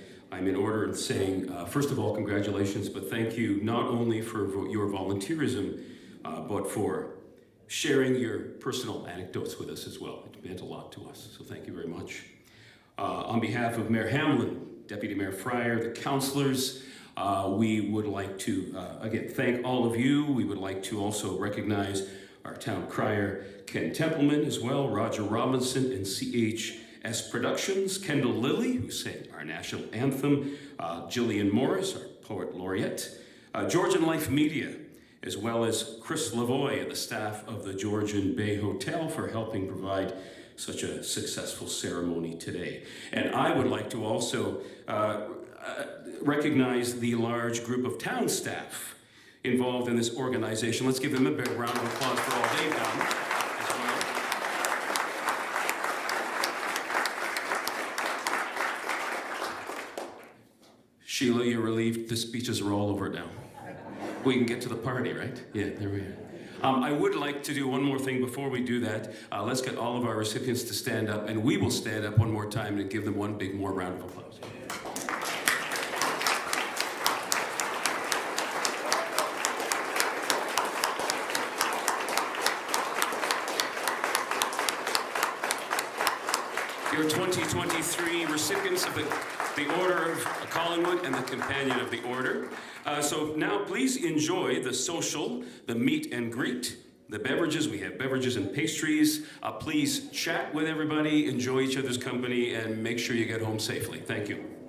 in order in saying, first of all, congratulations, but thank you not only for your volunteerism, but for sharing your personal anecdotes with us as well. It meant a lot to us, so thank you very much. On behalf of Mayor Hamlin, Deputy Mayor Fryer, the councillors, we would like to, again, thank all of you. We would like to also recognize our town crier, Ken Templeman, as well, Roger Robinson and CHS Productions, Kendall Lilly, who sang our national anthem, Jillian Morris, our poet laureate, Georgian Life Media, as well as Chris Lavoie and the staff of the Georgian Bay Hotel for helping provide such a successful ceremony today. And I would like to also recognize the large group of town staff involved in this organization. Let's give them a big round of applause for all they've done as well. Sheila, you're relieved the speeches are all over now. We can get to the party, right? Yeah, there we are. I would like to do one more thing before we do that. Let's get all of our recipients to stand up, and we will stand up one more time and give them one big more round of applause. Your 2023 recipients of the Order of Collingwood and the Companion of the Order. So now please enjoy the social, the meet and greet, the beverages. We have beverages and pastries. Please chat with everybody, enjoy each other's company, and make sure you get home safely. Thank you.